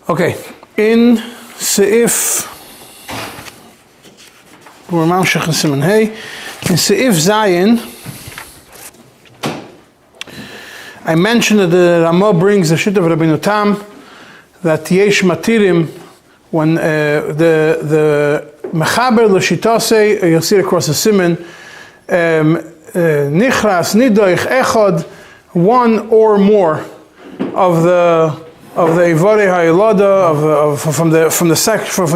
Okay, in Seif, we're המשך in סימן in Seif Zayin, I mentioned that the Ramah brings the shit of Rabbeinu Tam, that Yesh Matirim, when the Mechaber L'Shitase, you'll see it across the Siman, Nichras, Nidoich, Echad, one or more of the Ivarei Ha'ilada, from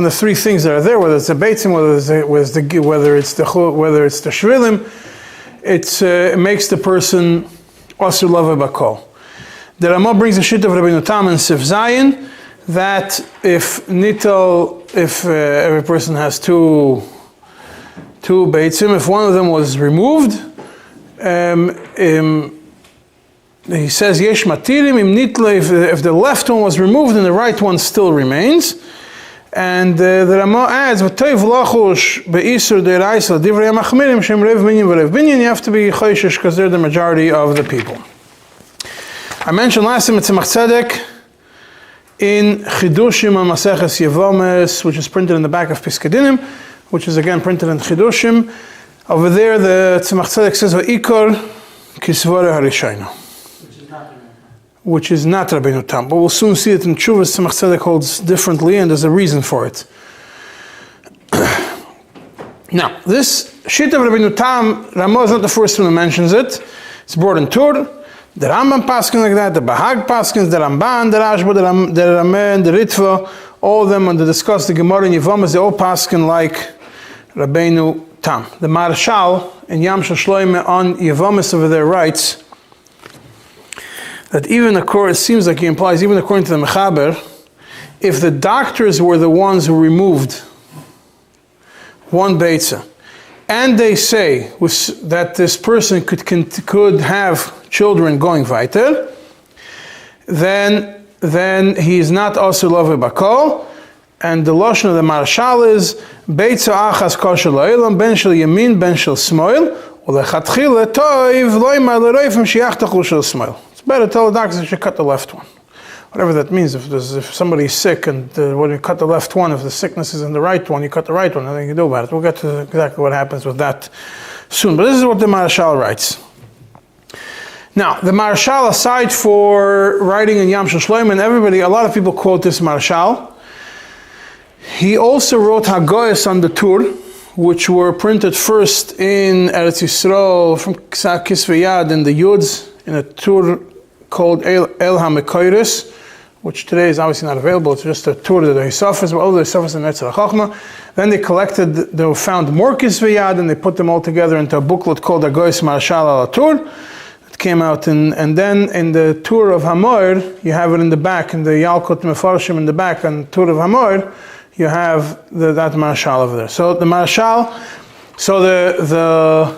the three things that are there, whether it's the Beitzim, whether it's the Shvilim, it makes the person Asur Lava Bakol. The Ramah brings a shit of Rabbeinu Tam and Sif Zayin, that if every person has two Beitzim, if one of them was removed, he says Yesh Matirim im Nitle, if the left one was removed and the right one still remains. And the Ramah adds, V'toiv lachush be'isur de'raisa divrei machmirim shem rev minyan v'rev binyan, you have to be choishish because they're the majority of the people. I mentioned last time it's a Tzedek in Chidushim on Maseches Yevomes, which is printed in the back of Piskadinim, which is again printed in Chidushim. Over there, the Tzemach Tzedek says, V'ikor kisvore harishayna, which is not Rabbeinu Tam. But we'll soon see it in Tshuvas. Tzemach Tzedek holds differently, and there's a reason for it. Now, this shit of Rabbeinu Tam, Ramah is not the first one who mentions it. It's brought in Tur. The Rambam paskins like that, the Bahag paskins, the Ramban, the Rashba, the Rameh, and the Ritva, all of them, when they discuss the Gemara and Yevomas, they all paskin like Rabbeinu Tam. The Marshal in Yam Shel Shloime on Yevomas over there writes that it seems like he implies, even according to the Mechaber, if the doctors were the ones who removed one Beitza, and they say that this person could have children going weiter, then he is not also Love Bakol, and the Lashon of the Marshal is Beitza Achas Kosher Lo'ilam Ben Shel Yamin Ben Shel Smoil Ulechatchila Toiv Loimar L'Reifim Shiach Tachul Shel Smoil. It's better to tell the doctors they should cut the left one. Whatever that means, if somebody's sick and when you cut the left one, if the sickness is in the right one, you cut the right one, nothing you can do about it. We'll get to exactly what happens with that soon. But this is what the Marshal writes. Now, the Marshal, aside for writing in Yam Shel Shloime, and a lot of people quote this Marshal, he also wrote Hagoyas on the Tur, which were printed first in Eretz Yisrael from Kisvei Yad in the Yuds, in a Tur called El HaMekoiris, which today is obviously not available. It's just a Tur that they suffers, but all they suffers in Netzach HaChachma. Then they found more Kisvei Yad, and they put them all together into a booklet called Hagoyas Marshal al Tur. Came out and then in the Tur of Hamoir, you have it in the back, in the Yalkut Mefarshim in the back, and Tur of Hamoir, you have that Marshal over there. So the Marshal, the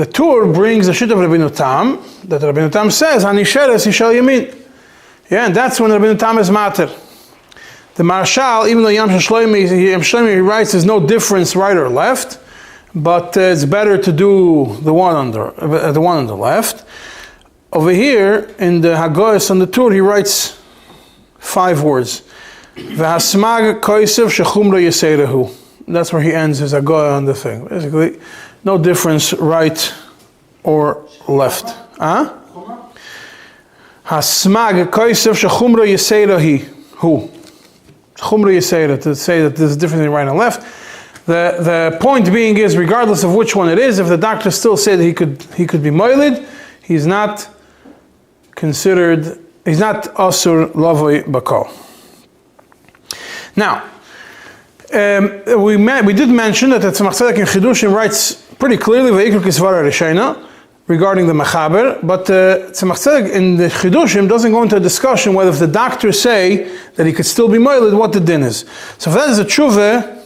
Tur brings the shit of Rabbeinu Tam, that Rabbeinu Tam says, Hanisheres Yishal Yamin. Yeah, and that's when Rabbeinu Tam is matter. The Marshal, even though Yam Shel Shloime, he writes there's no difference right or left, but it's better to do the one on the left. Over here in the Hagoyas on the Tur, he writes 5 words. V'hasmag koisev shechumra yiseirehu. That's where he ends his Hagoyah on the thing. Basically, no difference right or left. Hasmag koisev shechumra yiseirehi. Chumra yiseireh, to say that there's a difference in right and left. The point being is, regardless of which one it is, if the doctor still said he could be moilid, he's not asur lavoi bakol. Now, we did mention that the Tzemach Tzedek in Chidushim writes pretty clearly v'ikor kisvara rishayna regarding the Mechaber, but Tzemach Tzedek in the Chidushim doesn't go into a discussion whether if the doctors say that he could still be moilid, what the din is. So if that is a tshuva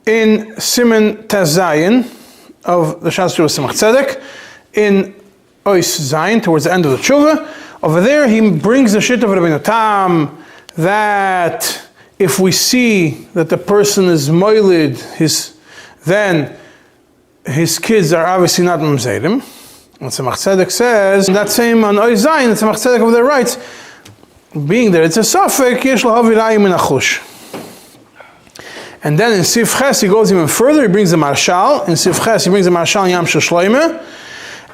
in Siman Tazayin of the Shas Tshuva Tzemach Tzedek, in Ois Zayin, towards the end of the Tshuva, over there he brings the shit of Rabbeinu Tam that if we see that the person is moilid, then his kids are obviously not mamzerim. And Tzemach Tzedek says, that same on Ois Zayin, Tzemach Tzedek over there writes, being that it's a suffix, yesh lahavi raya min achush. And then in Sif Ches he goes even further, he brings the Marshal. In Sif Ches he brings the Marshal Yam Shel Shloimeh.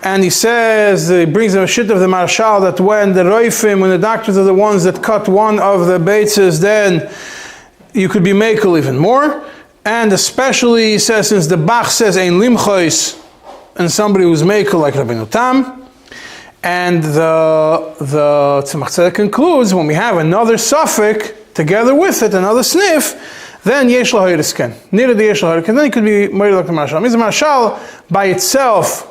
And he says, he brings a shit of the Marshal that when the Roifim, when the doctors are the ones that cut one of the beitzes, then you could be makel even more. And especially he says, since the Bach says ein limchois, and somebody who's makel like Rabbeinu Tam. And the Tzemach Tzedek concludes, when we have another suffix together with it, another sniff, then yesh lahoyres ken. Near the yesh lahoyres ken, then he could be made like the Marshal. Means the Marshal by itself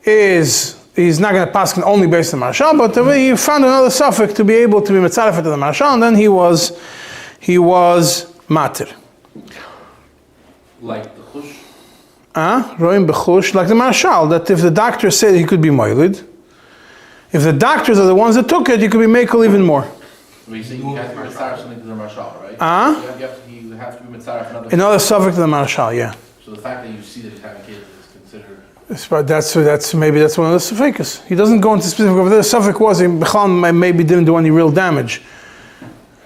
he's not going to pass only based on the Marshal, but he found another suffix to be able to be mitzaref to the Marshal, and then he was matir. Like the chush? Roim b'chush, like the Marshal, that if the doctor said he could be moilid, if the doctors are the ones that took it, you could be makel even more. You say you have to be mitzaref something to the Marshal, right? You have to be mitzaref another suffix to the Marshal, yeah. So the fact that you see that he's having kids is considered... Maybe that's one of the suffixes. He doesn't go into specific over there. The suffix was Bechal maybe didn't do any real damage.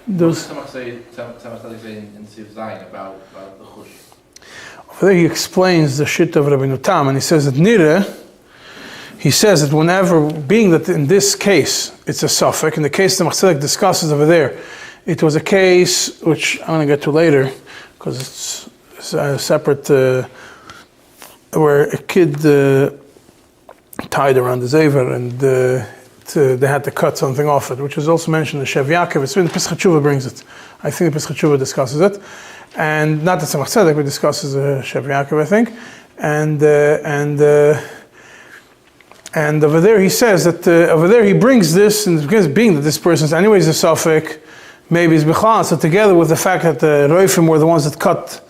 Some say in Sif Zayin about the chush. Over there he explains the shit of Rabbeinu Tam, and he says that Nire, he says that whenever, being that in this case it's a suffix, in the case the Tzemach Tzedek discusses over there, it was a case which I'm going to get to later because it's a separate. Where a kid tied around the Zever and they had to cut something off it, which was also mentioned in Shev Yaakov. It's when the Pesach Tshuva brings it. I think the Pesach Tshuva discusses it. And not the Tzemach Tzedek, but discusses Shev Yaakov, I think. And over there he says that, over there he brings this, and because being that this person's anyways a suffix, maybe it's Bechal, so together with the fact that the Roifim were the ones that cut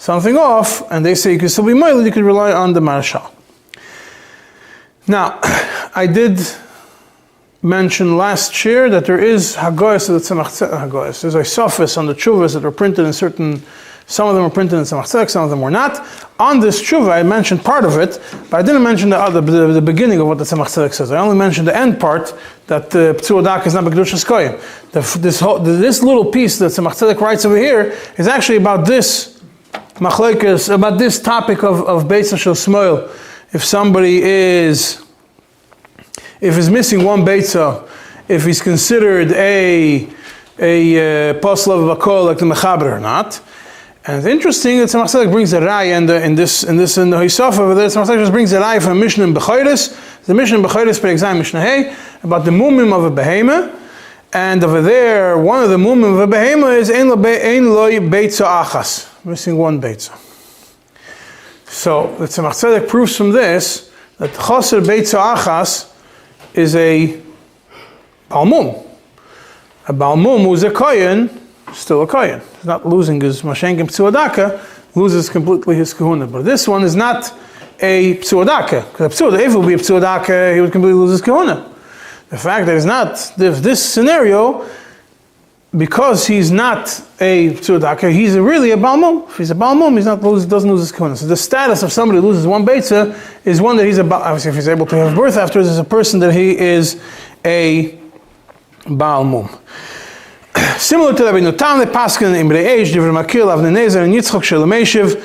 something off, and they say you can still be moiled, you could rely on the Marshal. Now, I did mention last year that there is Hagoyas of the Tzemach Tzedek. There's a suffix on the Tshuvas that were printed in certain, some of them were printed in Tzemach Tzedek, some of them were not. On this Tshuva, I mentioned part of it, but I didn't mention the beginning of what the Tzemach Tzedek says. I only mentioned the end part, that P'tzuadak is not B'kedushas Koyim. This little piece that Tzemach Tzedek writes over here is actually about this machlekes, about this topic of Beis Shel Shmuel. If somebody if he's missing one beitza, if he's considered a Posel of Bakol like the Mechaber or not. And it's interesting that Tzemach Tzedek brings a raya in the Hisof over there. Tzemach Tzedek just brings a raya from Mishnah in Bechayres. The Mishnah in Bechayres per exam Mishnah Hey about the mumim of a behema. And over there, one of the mumim of a behema is ein loy beitza achas. Missing one beitza. So the Tzemach Tzedek proves from this that chaser beitza achas is a balmum. A balmum who's a kohen, still a kohen. He's not losing his mashenkim p'tzuadaka, loses completely his kahuna. But this one is not a p'tzuadaka. Because if it would be a p'tzuadaka, he would completely lose his kahuna. The fact that it's not this scenario, because he's not a tzudaka, he's really a balmum. If he's a balmum, doesn't lose his kahuna. So the status of somebody who loses one beitza is one that he's obviously if he's able to have birth afterwards, is a person that he is a balmum. Similar to Rabbeinu Tam, they paskin imrei age, divrei makil, avnei nezer, and yitzchok shel meshiv.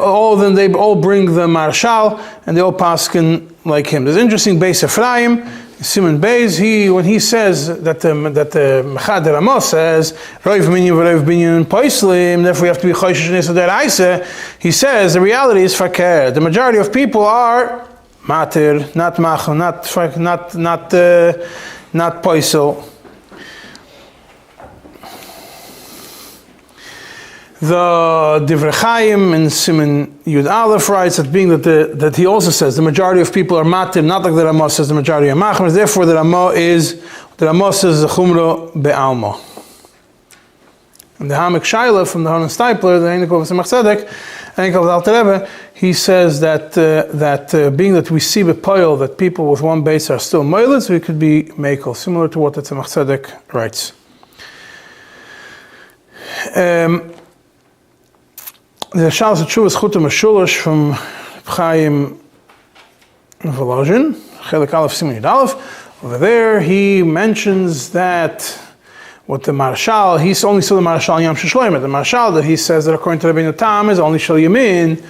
All of them, they all bring the marshal, and they all paskin like him. There's interesting Beis Ephraim. סימן Beis, when he says that the Mechader Amos says Roiv Minyan v'Roiv Binyan Poislim, therefore we have to be Choishish Nesa Deraisa, he says the reality is Fakir. The majority of people are Matir, not Machon, not Poisel. The Divrei Chaim in Siman Yud Aleph writes that being that he also says the majority of people are matir, not like the Ramah says the majority are machmir. Therefore, the Ramah says the chumra be'alma. And the Hamek Shaila from the Hanan Steipler, the Einikov of Tzemach Tzedek, Einikov of the Alter Rebbe, he says that being that we see bepoil that people with one base are still moiled, so it could be mekel, similar to what the Tzemach Tzedek writes. The Shalas Tshuvas Chutam Meshulosh from Chaim Volozhin, Chelik Aleph Siman Yud Aleph. Over there, he mentions that What the Marshal, he's only still the Marshal Yam Shishloimer. The Marshal that he says that according to Rabbeinu Tam is only Shal Yamin,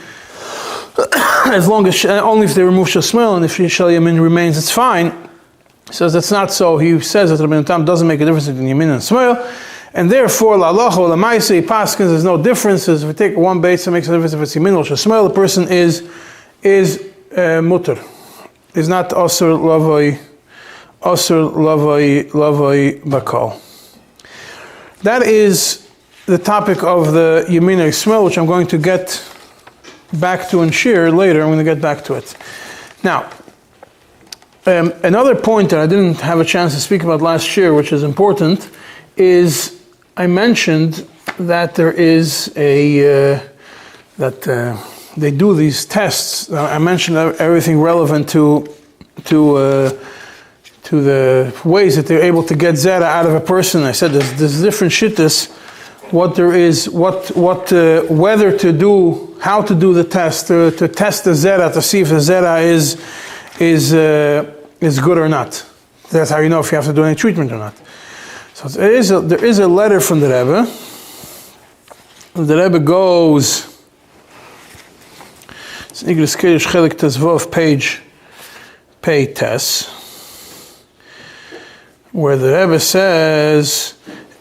as long as, only if they remove Shasmil, and if Shal Yamin remains, it's fine. He says that's not so. He says that Rabbeinu Tam doesn't make a difference between Yamin and Smil, and therefore, La'alacha or La'maisei, Paskins, there's no differences. If we take one base, it makes a difference if it's Yamin or Shasmil, the person is mutter. Is not Asur Lavai Bakal. That is the topic of the Yamin Yismael, which I'm going to get back to and share later. I'm going to get back to it. Now, another point that I didn't have a chance to speak about last year, which is important, is I mentioned that there is they do these tests. I mentioned everything relevant to the ways that they're able to get zera out of a person. I said there's different shittas, what there is, whether to do, how to do the test, to test the zera, to see if the zera is good or not. That's how you know if you have to do any treatment or not. So there is a letter from the Rebbe. The Rebbe goes, it's Igris Kedish Chelik Tezvov, page Tes, where the Rebbe says,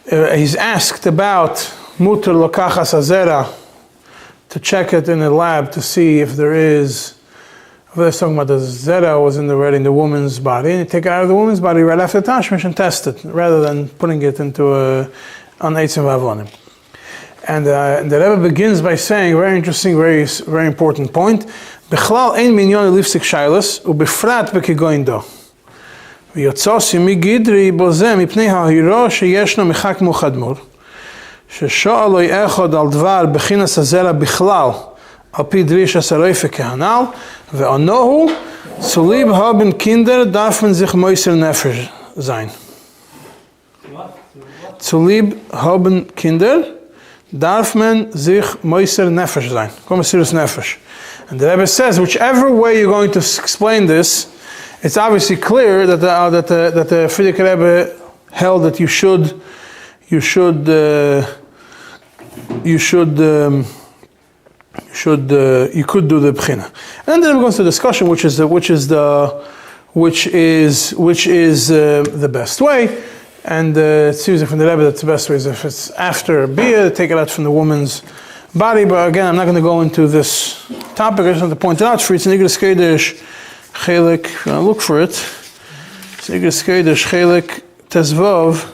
he's asked about mutar lokachas azera, to check it in a lab to see if there's talking about the zera was in the woman's body, and you take it out of the woman's body right after tashmish and test it, rather than putting it into an eitzim v'avonim. And the Rebbe begins by saying, very interesting, very important point, Bechlal ein minyon lifsik shailas, ubefrat bekigoin do. ויוצאסי מגדרי בוזה מפני ההירו שישנו מחק מוחדמור ששואלוי אחד על דבר בחינס הזרע בכלל על פי דרישה סרויפה כהנל וענוהו צוליב haben Kinder darf man sich moiser nefesh sein. Zulieb haben Kinder darf man sich moiser nefesh sein. Come סירוס nefesh. And the Rebbe says, whichever way you're going to explain this, it's obviously clear that the Frierdiker Rebbe held that you could do the bchina. And then the Rebbe goes to the discussion, which is the best way. And it seems from the Rebbe that the best way is if it's after bia, take it out from the woman's body. But again, I'm not going to go into this topic. I just want to point it out for you. It's an Igris Kedish Chelik, look for it. It's Igris Kedish Chelik Tezvov,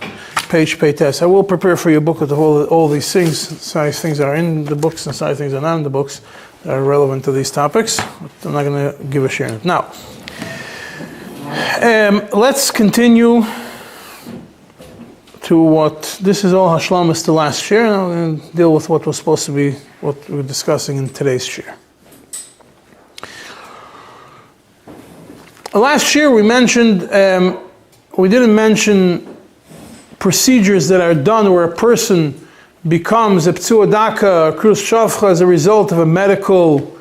page Tes. I will prepare for you a book with all these things. Size things that are in the books and size things that are not in the books that are relevant to these topics. But I'm not going to give a share in it. Now, let's continue to what, this is all Hashlomis to last year, and I'm going to deal with what was supposed to be, what we're discussing in today's share. Last year we mentioned, we didn't mention procedures that are done where a person becomes a ptsuadaka, a krus shavcha as a result of a medical,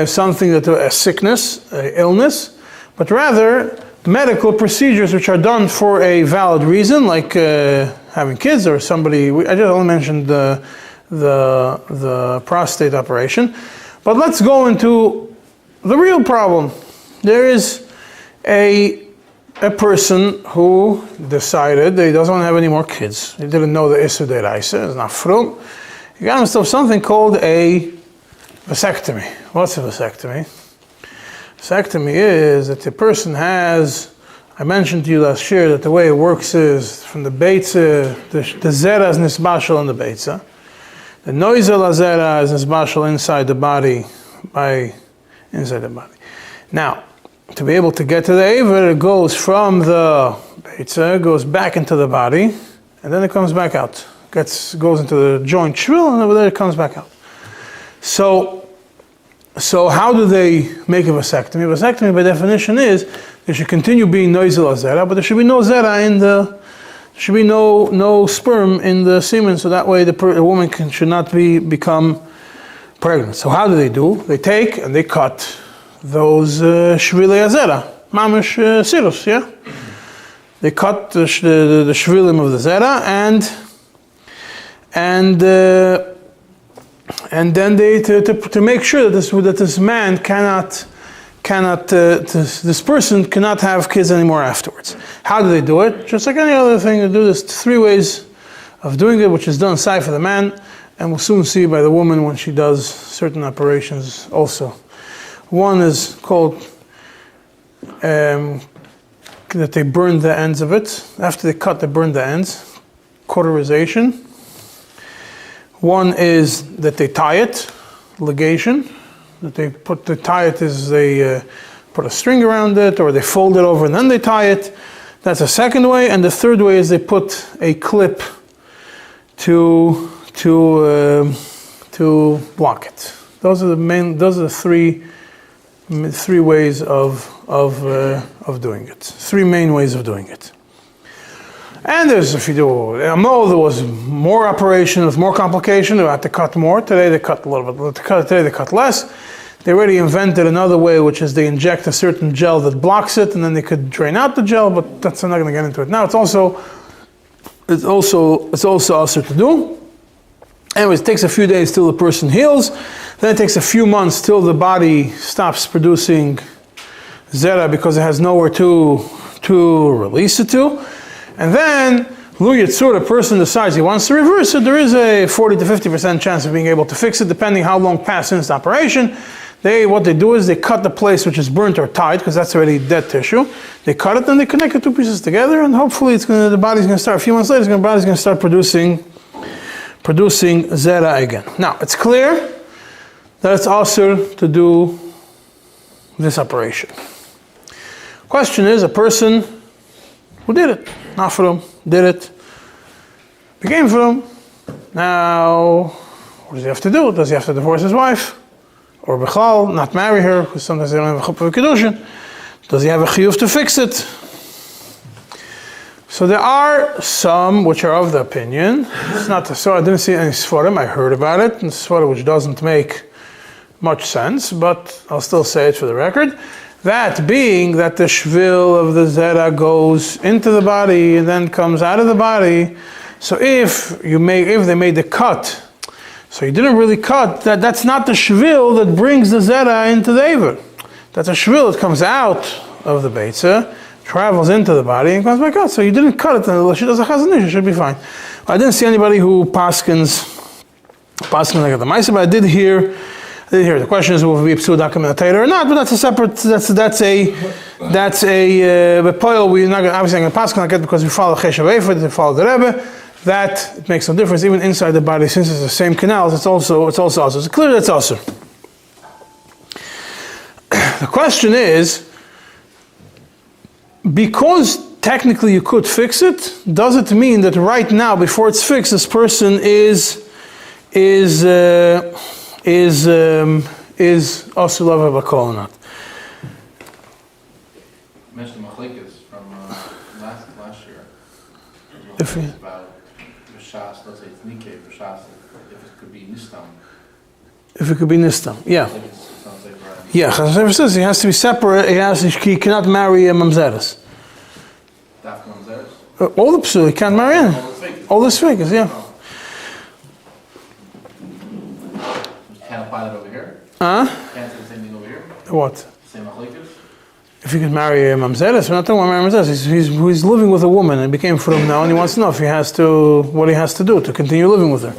something that, a sickness, a illness, but rather medical procedures which are done for a valid reason, like having kids or somebody. I just only mentioned the prostate operation, but let's go into the real problem. There is a person who decided that he doesn't want to have any more kids. He didn't know the Isser Deraisa, it's not frum. He got himself something called a vasectomy. What's a vasectomy? Vasectomy is that the person has, I mentioned to you last year that the way it works is from the beitza, the zera is nisbashal in the beitza. The noisel zera is nisbashal inside the body, inside the body. Now, to be able to get to the aver, it goes from the beitza, goes back into the body, and then it comes back out. Goes into the joint shvil, and over there it comes back out. So how do they make a vasectomy? Vasectomy, by definition, is there should continue being noisel zera, but there should be no zera there should be no sperm in the semen, so that way the woman should not become pregnant. So how do? They take and they cut those shvilei azera, mamish סירוס, yeah? they cut the shvilim of the zera, and then they to make sure that this man this person cannot have kids anymore afterwards. How do they do it? Just like any other thing, they do this 3 ways of doing it, which is done aside for the man, and we'll soon see by the woman when she does certain operations also. One is called that they burn the ends of it. After they cut, they burn the ends. Cauterization. One is that they tie it, ligation. That they tie it is they put a string around it, or they fold it over and then they tie it. That's a second way, and the third way is they put a clip to block it. Those are the three ways of doing it. 3 main ways of doing it. And if you do a mole, there was more operation with more complication. They had to cut more. Today they cut a little bit. Today they cut less. They already invented another way, which is they inject a certain gel that blocks it, and then they could drain out the gel. But I'm not going to get into it now. It's also also to do. Anyways, it takes a few days till the person heals. Then it takes a few months till the body stops producing zera because it has nowhere to release it to. And then, Lu Yitzur, the person decides he wants to reverse it, there is a 40 to 50% chance of being able to fix it, depending how long passed since the operation. What they do is they cut the place which is burnt or tied, because that's already dead tissue. They cut it and they connect the 2 pieces together, and hopefully the body's going to start, a few months later, the body's going to start producing zera again. Now, it's clear that it's also to do this operation. Question is, a person who did it, not for him, did it, became for him. Now, what does he have to do? Does he have to divorce his wife? Or bechal, not marry her, because sometimes they don't have a chuppah of kedushin? Does he have a chiyuv to fix it? So there are some which are of the opinion. It's not so. I didn't see any svarim. I heard about it, and svarim which doesn't make much sense, but I'll still say it for the record. That being that the shvil of the zera goes into the body and then comes out of the body. So if they made the cut, so you didn't really cut, that's not the shvil that brings the zera into the aver. That's a shvil that comes out of the beitza, travels into the body and comes back out. So you didn't cut it, and she does a chazanish, it should be fine. I didn't see anybody who paskins like the Maisa, but I did hear. The question is, will it be a pseudodaka in the Torah or not? But that's a separate. That's a. But Poil, we're not obviously going to pass on it because we follow Cheshav Eifert, we follow the Rebbe. That it makes no difference even inside the body, since it's the same canals. It's also also. It's clear that's also. The question is, because technically you could fix it, does it mean that right now, before it's fixed, this person is Asulava Bakol or not? You mentioned the Machlikas from last year. If About B'Shas, let's say it's Nikkei, B'Shas, if it could be Nistam. If it could be Nistam, yeah. Sounds like right. Yeah, Chazal says he has to be separate, he cannot marry a Mamzeres. Daf Mamzeres? All the Psul, he can't marry him. All the Sfikas, yeah. Can't apply that over here? Huh? Can't say the same thing over here? What? Same Machlikas? If he could marry a Mamzeres, we're not talking about marrying Mamzeres. He's living with a woman and became from now, and he wants to know if what he has to do to continue living with her.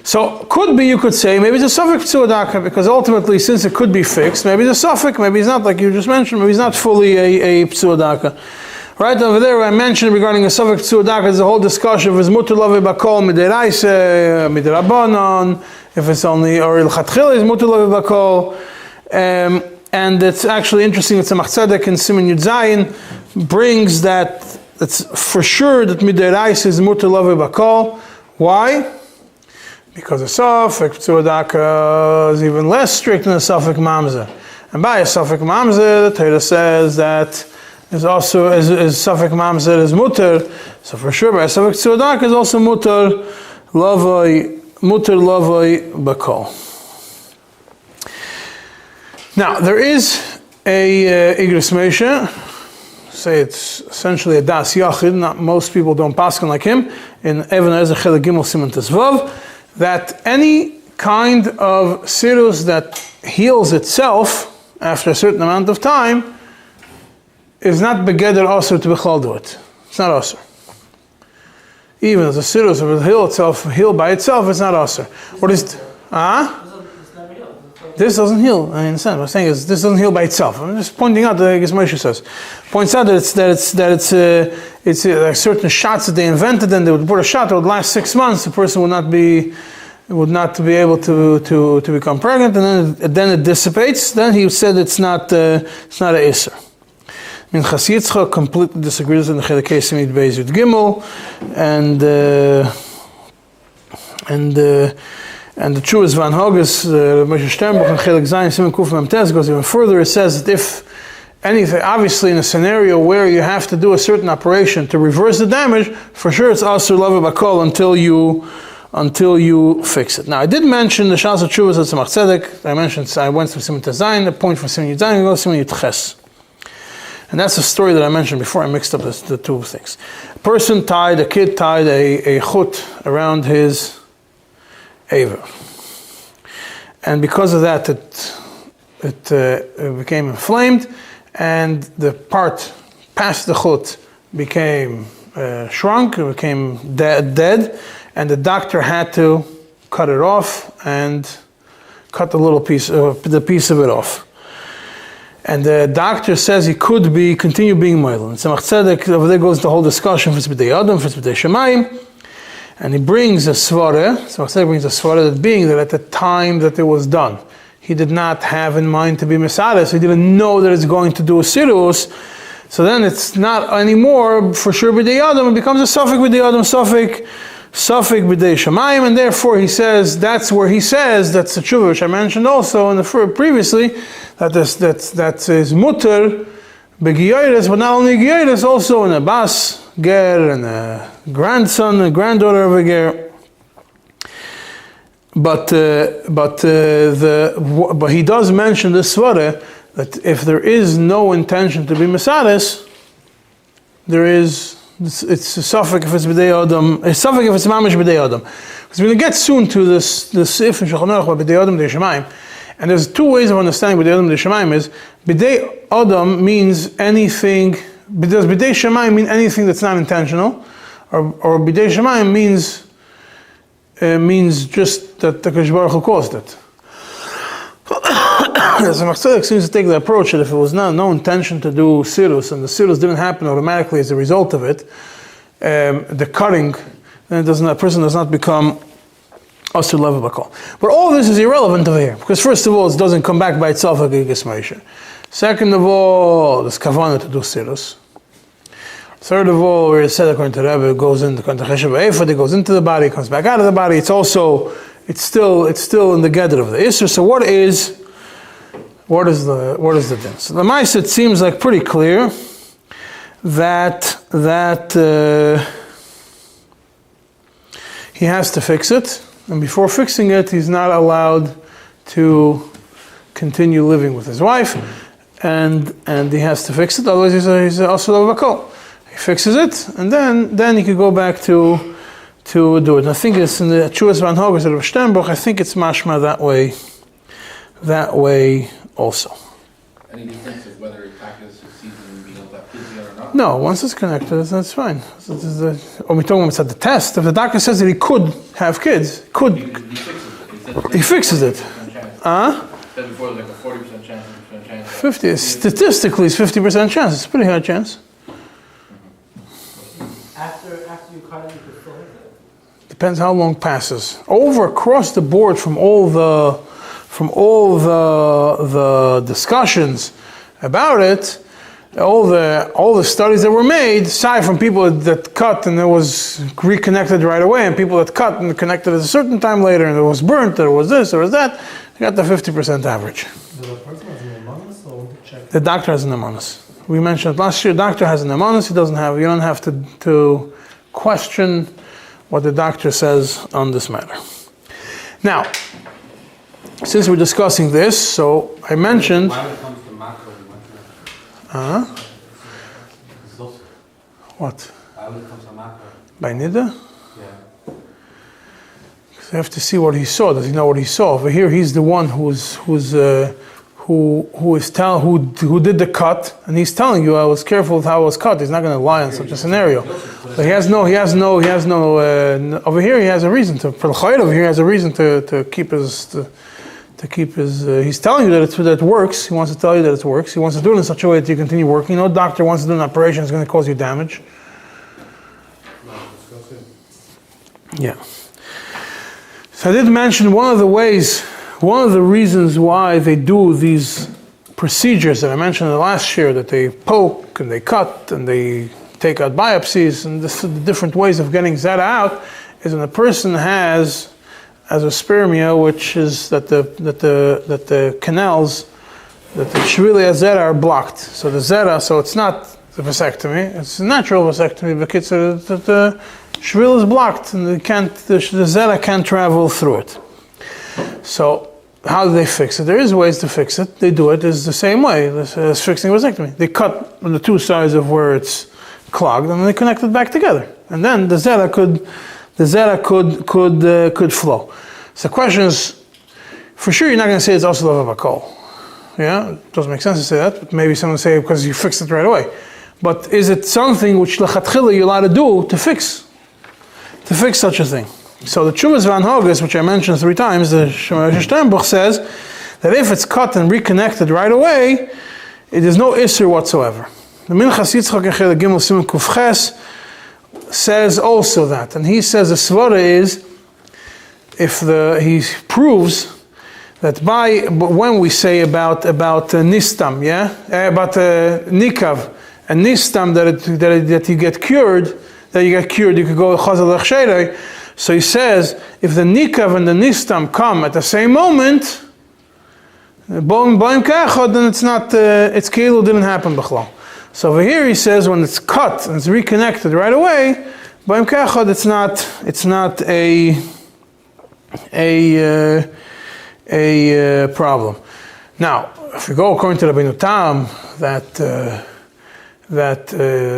So, could be, you could say, maybe it's a suffix pseudodaka, because ultimately, since it could be fixed, maybe it's a suffix, maybe it's not, like you just mentioned, maybe it's not fully a pseudodaka. Right over there, I mentioned regarding a suffix pseudodaka, there's a whole discussion of is mutter love bakol midiraise, midirabanon, if it's only, or il-chatchil is mutter love bakol. And it's actually interesting, it's a machzedek in Siman Yud Zayin, brings that, it's for sure that midiraise is mutter love bakol. Why? Because a suffix pseudodaka is even less strict than a suffix mamzer. And by a suffix mamzer, the Torah says that is also is suffix mamzer is mutter. So for sure, by a suffix pseudodaka is also mutter lavoi bakol. Now there is a Igros Moshe, say it's essentially a das yachid. Not most people don't paskin like him. In Even Ezer Chelik Gimel Siman Tezvav, that any kind of סירוס that heals itself after a certain amount of time is not begeder also to bechlal do it. It's not also. Even if the סירוס will heal by itself, it's not also. What is? This doesn't heal. I understand. What I'm saying is this doesn't heal by itself. I'm just pointing out that I guess Moshe says. Points out that it's like certain shots that they invented, and they would put a shot that would last 6 months. The person would not be able to become pregnant, and then it dissipates. Then he said it's not a iser. Minchas Yitzchak completely disagrees in the Chelekei Simit Beis Yud Gimel, and the Truas Van Hogus, Moshe Sternbuch and Chelik Zayin Siman Kuf Mem Tes goes even further. It says that if anything, obviously in a scenario where you have to do a certain operation to reverse the damage, for sure it's Asur Lava Bakol until you fix it. Now I did mention the Shas Truvas at Tzemach Tzedek. I went to Siman Tes Zayin, the point from Siman Yud Zayin, we go to Siman Yud Ches. And that's the story that I mentioned before. I mixed up the two things. A kid tied a chut around his Aver. And because of that, it became inflamed, and the part past the chut became shrunk, it became dead, and the doctor had to cut it off and cut the piece of it off. And the doctor says he could continue being moil. And Tzemach Tzedek, over there goes the whole discussion, if it's b'dei Adam, if it's b'dei Shemayim. And he brings a svara, Tzemach Tzedek brings a svara, that being that at the time that it was done, he did not have in mind to be Mesadas, so he didn't know that it's going to do a סירוס. So then it's not anymore, for sure b'dei Adam, it becomes a suffix b'dei Adam, suffix b'dei Shemayim, and therefore he says, that's where he says, that's the tshuva which I mentioned also in the previously, that is mutter begiyaris, but not only giyaris, also in a bas ger and a grandson and granddaughter of a ger. But he does mention this svara that if there is no intention to be mesadas, it's a suffix if it's b'dei Adam, a suffix if it's mamish b'dei Adam. Because we're going to get soon to this if in Shulchan Aruch about b'dei Adam b'dei Shemayim. And there's two ways of understanding b'dei Adam b'dei Shemayim is b'dei Adam means anything. Does b'dei Shemayim mean anything that's not intentional, or b'dei Shemayim means just that the Kadosh Baruch Hu caused it? So Tzedek seems to take the approach that if it was no intention to do סירוס, and the סירוס didn't happen automatically as a result of it, the cutting, then a person does not become Asur Lava Bakol. But all this is irrelevant over here, because first of all, it doesn't come back by itself like a Gismaisha. Second of all, there's kavanah to do סירוס. Third of all, where it said according to Rebbe, it goes into it goes into the body, comes back out of the body. It's still in the gather of the Isser. So what is the din? So the Maisa, it seems like pretty clear that he has to fix it, and before fixing it, he's not allowed to continue living with his wife, and he has to fix it. Otherwise, he's also Lava Bakol. He fixes it, and then he could go back to do it. And I think it's in the Truas Van Hogus of Sternbuch. I think it's mashma that way also. Any difference of whether it practices succeeds in being able to have kids again or not? No, once it's connected, that's fine. Or we talking about the test. If the doctor says that he could have kids, he fixes it. Said before, like a 40% chance, 50% chance. 50. Statistically, it's 50% chance. It's a pretty high chance. After you cut it, you could still hit it? Depends how long passes. Across the board from all the discussions about it, all the studies that were made, aside from people that cut and it was reconnected right away, and people that cut and connected at a certain time later, and it was burnt, or it was this, or it was that, they got the 50% average. The person has an emonus, or check? The doctor has an emonus. We mentioned last year, doctor has an emonus. You don't have to question what the doctor says on this matter. Now, since we're discussing this, so I mentioned. Why it comes to macro? What? When it comes to macro. By Nida? Yeah. Because I have to see what he saw. Does he know what he saw? Over here, he's the one who did the cut, and he's telling you I was careful with how I was cut. He's not going to lie in such a scenario. But he has no. Over here, he has a reason to. Over here, he has a reason to keep his. He's telling you that it works. He wants to tell you that it works. He wants to do it in such a way that you continue working. No doctor wants to do an operation that's going to cause you damage. Yeah. So I did mention one of the reasons why they do these procedures that I mentioned in the last year, that they poke and they cut and they take out biopsies, and the different ways of getting zeta out, is when a person has azoospermia, which is that the canals, that the shvili zeta are blocked. So the zeta, so it's not the vasectomy, it's a natural vasectomy, but it's that the shvil is blocked and the zeta can't travel through it. So how do they fix it? There is ways to fix it. They do it is the same way as fixing vasectomy. They cut on the two sides of where it's clogged, and then they connect it back together, and then the zeta could flow. So the question is, for sure you're not going to say it's also love bakol. Yeah, it doesn't make sense to say that, but maybe someone will say because you fixed it right away. But is it something which lechatchila you're allowed to do to fix such a thing? So the Tshuvas Van Hogus, which I mentioned 3 times, the Shema Sternbuch says that if it's cut and reconnected right away, it is no isser whatsoever. The Minchas Yitzchak Echel Gimel Siman Kufches says also that, and he says the svara is he proves that when we say about nistam, about nikav and nistam that you get cured, you could go chazal echsherei. So he says if the nikav and the nistam come at the same moment, then it's not it's keilu didn't happen b'chlal. So over here he says when it's cut and it's reconnected right away, b'im kechad it's not a problem. Now, if we go according to Rabbeinu Tam, that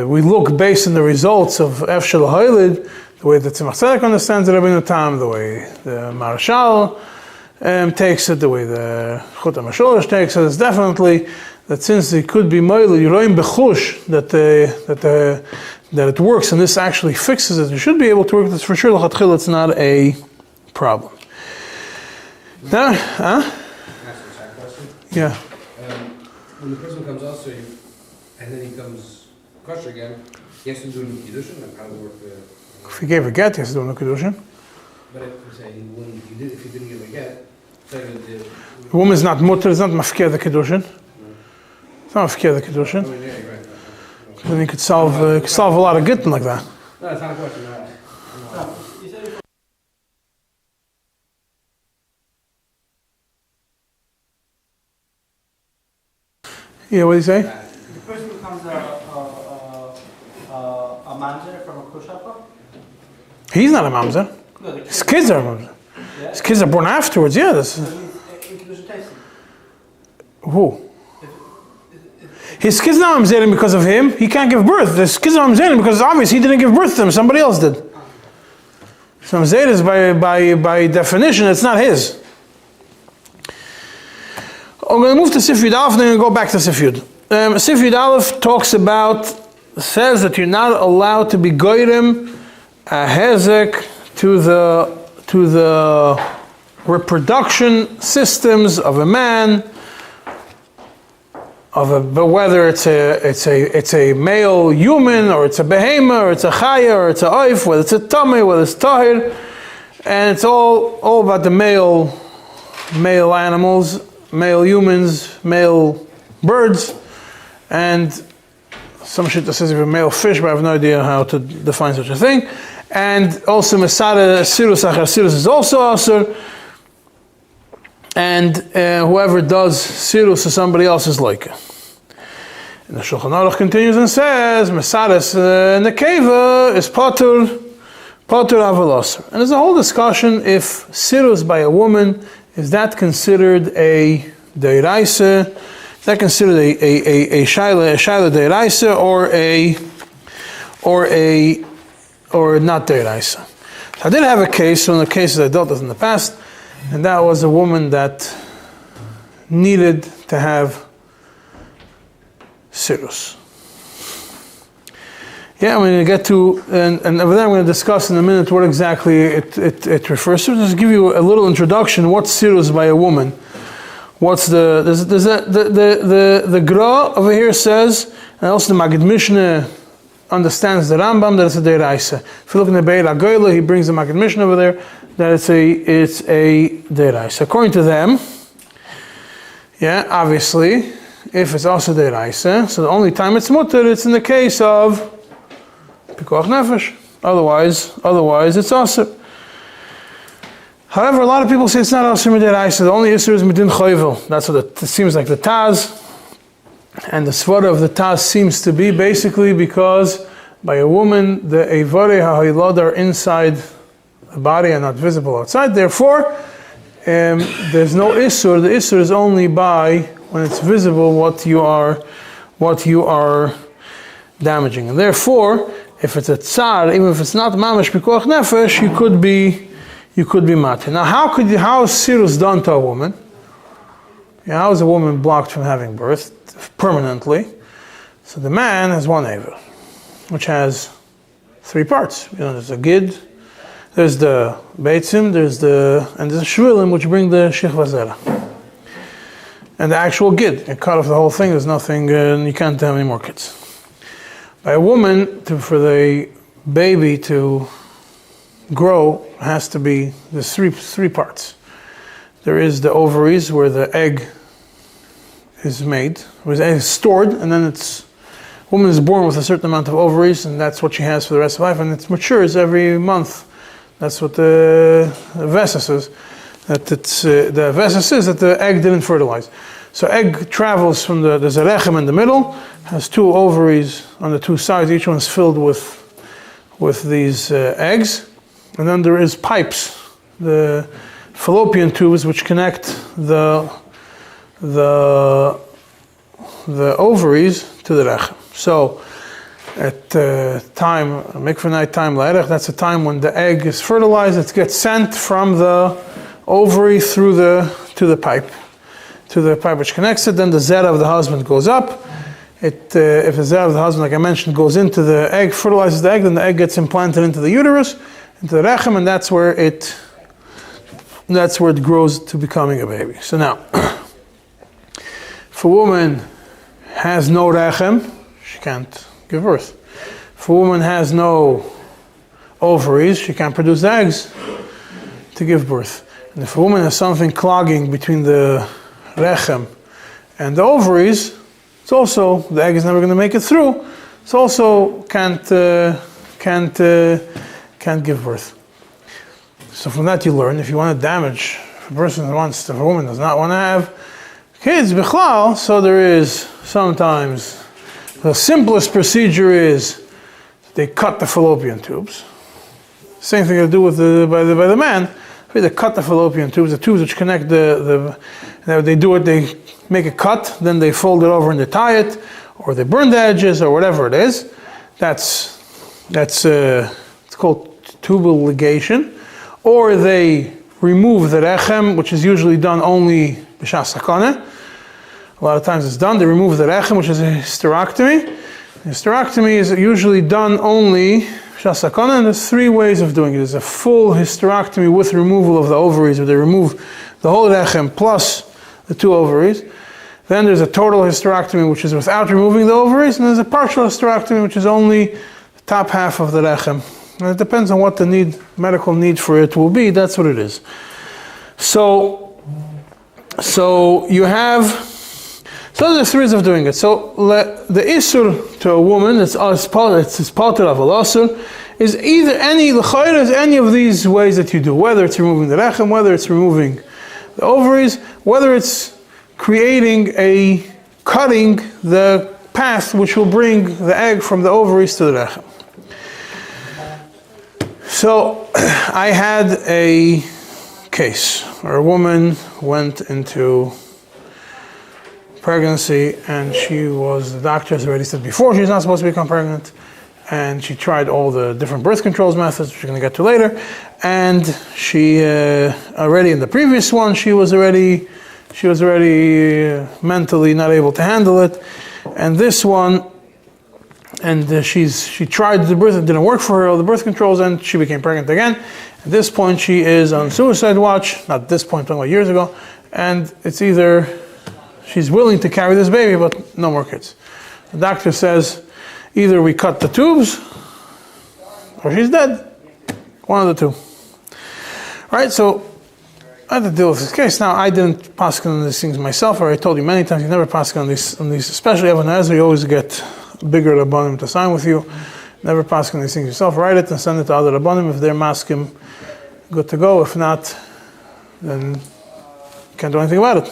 we look based on the results of Efshel Hailid, the way that Tzemach Tzedek understands the Rabbeinu Tam, the way the Marshal takes it, the way the Chut HaMasholosh takes it, it's definitely that since it could be Moiled, Yiroim Bechush, that it works and this actually fixes it, you should be able to work this for sure. L'chatchil, it's not a problem. Now, Can I ask a side question? Yeah. When the person comes also, and then he comes kosher again, he has to do a new kiddushin, and how does it work? If he gave a get, he has to do a kiddushin. But if he didn't give a get, so the woman is not mutter, it's not mafkir the kiddushin. It's not mafkir the kiddushin. Oh, yeah, right. Then you could solve a lot of gittin like that. No, it's not a question. Yeah, what do you say? The person becomes a mamzer from a kushapa? He's not a mamzer. No, His kids are a mamzer. Yeah? His kids are born afterwards, yeah. Who? His kids not mamzerim because of him. He can't give birth. His kids are mamzerim because obviously he didn't give birth to them. Somebody else did. So mamzer is by definition, it's not his. I'm going to move to Sif Yud Aleph, then I'm going to go back to Sif Yud. Sif Yud Aleph says that you're not allowed to be goyrem a hezek to the reproduction systems of a man, but whether it's a male human, or it's a behema, or it's a chaya, or it's a oif, whether it's a tameh, whether it's tahir, and it's all about the male animals, male humans, male birds, and some shit that says even male fish, but I have no idea how to define such a thing. And also Masada סירוס is also asur, and whoever does סירוס to somebody else is like it. And the Shulchan Aruch continues and says Masadas Nekeva is Patur Avalosar. And there's a whole discussion if סירוס by a woman, is that considered a deiraisa? Is that considered a shaila deiraisa, or not deraisa. I did have a case, one of the cases I dealt with in the past, and that was a woman that needed to have סירוס. Yeah, I'm going to get to, and over there I'm going to discuss in a minute what exactly it refers to. Just give you a little introduction. What's סירוס by a woman? What's the Gra over here says, and also the Magid Mishnah understands the Rambam that it's a deraisa. If you look in the Be'er HaGoyla, he brings the Magid Mishnah over there that it's a deraisa. According to them, yeah, obviously, if it's also deraisa, so the only time it's mutter, it's in the case of pikuach nefesh. Otherwise it's also. However, a lot of people say it's not also deraisa. The only issue is midin choivel. That's what it seems like the Taz. And the svara of the Taz seems to be basically because by a woman, the Eivare HaHilad are inside the body and not visible outside. Therefore, there's no Isur. The Isur is only by when it's visible what you are damaging. And therefore, if it's a tsar, even if it's not mamash pikuach nefesh, you could be mate. Now, how is סירוס done to a woman? Yeah, how is a woman blocked from having birth permanently? So the man has one Eivah, which has 3 parts. There's a gid, there's the beitzim, and there's a shvilim, which bring the shechva zera. And the actual gid. You cut off the whole thing, there's nothing, you can't have any more kids. By a woman, for the baby to grow, has to be, there's three parts. There is the ovaries, where the egg is made, where the egg is stored, and then woman is born with a certain amount of ovaries, and that's what she has for the rest of life, and it matures every month. That's what the Vesa says. The Vesa says that the egg didn't fertilize. So egg travels from there's a rechem in the middle, has 2 ovaries on the 2 sides, each one's filled with these eggs, and then there is pipes, the fallopian tubes, which connect the ovaries to the rechem. So at time, mikveh night time, that's the time when the egg is fertilized. It gets sent from the ovary to the pipe which connects it. Then the zera of the husband goes up. If the zera of the husband, like I mentioned, goes into the egg, fertilizes the egg, then the egg gets implanted into the uterus, into the rechem, and that's where it grows to becoming a baby. So now, if a woman has no rechem, she can't give birth. If a woman has no ovaries, she can't produce the eggs to give birth. And if a woman has something clogging between the rechem and the ovaries, it's also, the egg is never going to make it through, it's also can't give birth. So from that you learn, if you want to damage, if a woman does not want to have kids, bichlal, so there is sometimes, the simplest procedure is they cut the fallopian tubes. Same thing they do with by the man. They cut the fallopian tubes, the tubes which connect they make a cut, then they fold it over and they tie it, or they burn the edges, or whatever it is. That's it's called tubal ligation. Or they remove the rechem, which is usually done only b'shas hakaneh. A lot of times it's done. They remove the rechem, which is a hysterectomy. Hysterectomy is usually done only b'shas hakaneh, and there's 3 ways of doing it. There's a full hysterectomy with removal of the ovaries, where they remove the whole rechem plus the 2 ovaries. Then there's a total hysterectomy, which is without removing the ovaries, and there's a partial hysterectomy, which is only the top half of the rechem. And it depends on what the medical need for it will be. That's what it is. So you have. So there's 3 ways of doing it. So the isur to a woman, it's part of a asur, is either any of these ways that you do. Whether it's removing the rechem, whether it's removing the ovaries, whether it's cutting the path which will bring the egg from the ovaries to the rechem. So I had a case where a woman went into pregnancy, and the doctors already said before she's not supposed to become pregnant, and she tried all the different birth controls methods, which we're going to get to later. And she already in the previous one, she was already mentally not able to handle it. And this one, and she tried the birth, it didn't work for her, all the birth controls, and she became pregnant again. At this point, she is on suicide watch. Not at this point, I'm talking about years ago. And it's either she's willing to carry this baby, but no more kids. The doctor says, either we cut the tubes, or she's dead. One of the two. All right, so I had to deal with this case. Now, I didn't paskin on these things myself. I already told you many times, you never paskin on these, especially Evan Ezra, you always get bigger rabbanim to sign with you. Never paskin on these things yourself. Write it and send it to other rabbanim. If they're maskim, good to go. If not, then you can't do anything about it.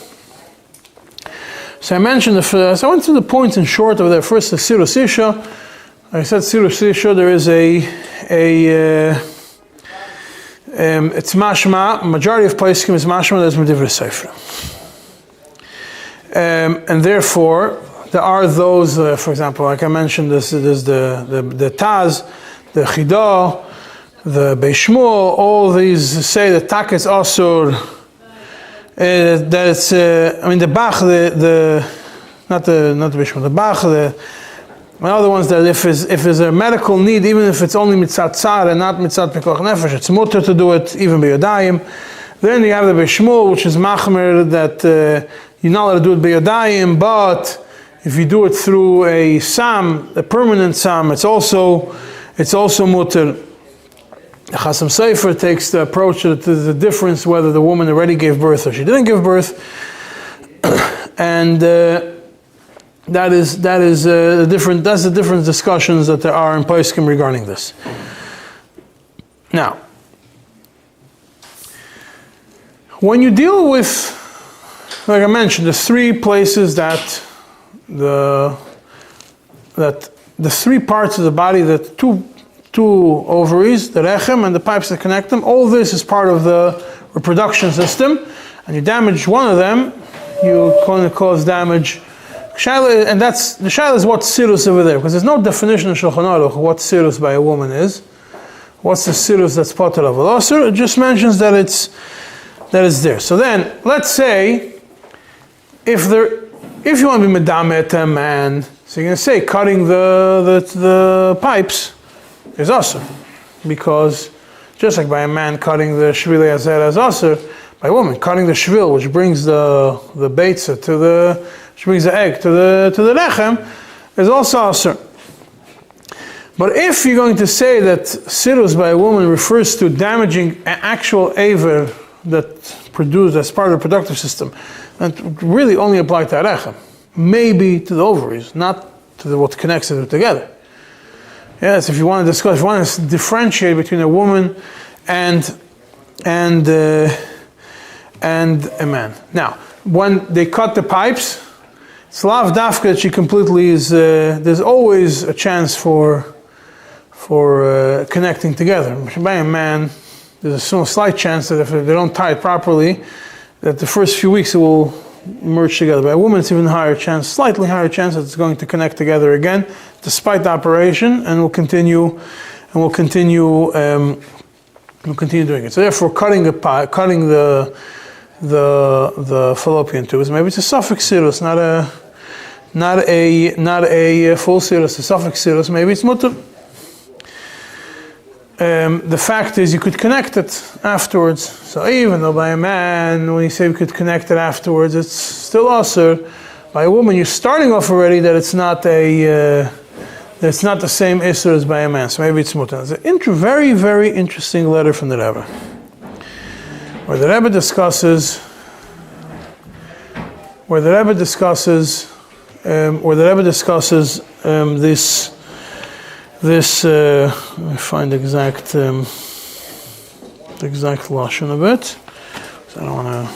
So I mentioned, so I went through the points in short over there. First, the Siru's Isha. I said Siru's Isha, there is it's mashma, majority of poskim is mashma, there's medivra sefer. And therefore, there are those, for example, like I mentioned, there's the Taz, the Chidah, the Beishmul, all these say that Tak is Asur, that it's, the Bach, not the Beishmul, the Bach, other ones that if there's a medical need, even if it's only mitzat tzar and not mitzat pekuach nefesh, it's mutter to do it, even b'yodayim. Then you have the Beishmul, which is machmer, that you're not allowed to do it b'yodayim, but if you do it through a sam, a permanent sam, it's also mutter. The Chasam Sofer takes the approach that there's a difference whether the woman already gave birth or she didn't give birth, and that's the different discussions that there are in poskim regarding this. Now, when you deal with, like I mentioned, the three places that the three parts of the body, that two ovaries, the rechem and the pipes that connect them, all this is part of the reproduction system, and you damage one of them, you're going to cause damage. And that's the shaila is what's Siru's over there, because there's no definition in Shulchan Aruch what Siru's by a woman is. What's the Siru's that's potter of Asur? It just mentions that it's there. So then, let's say if you want to be medamet a man, so you're going to say cutting the pipes is Asur, because just like by a man cutting the shvil yazer as Asur, by a woman cutting the shvil, which brings the beitza to the, which brings the egg to the rechem, is also Asur. But if you're going to say that Siru's by a woman refers to damaging an actual aver that produced as part of the reproductive system, that really only apply to rechem, maybe to the ovaries, not to what connects it together. Yes, if you want to discuss, if you want to differentiate between a woman and a man. Now, when they cut the pipes, it's lav dafka that she completely is. There's always a chance for connecting together. By a man, there's a slight chance that if they don't tie it properly, that the first few weeks it will merge together. By a woman, it's even higher chance, slightly higher chance that it's going to connect together again, despite the operation, and we'll continue doing it. So therefore, cutting the fallopian tubes, maybe it's a suffix Siru's, not a full Siru's, a suffix Siru's, maybe it's mutter. The fact is you could connect it afterwards. So even though by a man, when you say we could connect it afterwards, it's still Asur. By a woman, you're starting off already that it's not the same Isser as by a man. So maybe it's mutter. It's a very, very interesting letter from the Rebbe, where the Rebbe discusses this. Let me find the exact lashon of it. So I don't want to.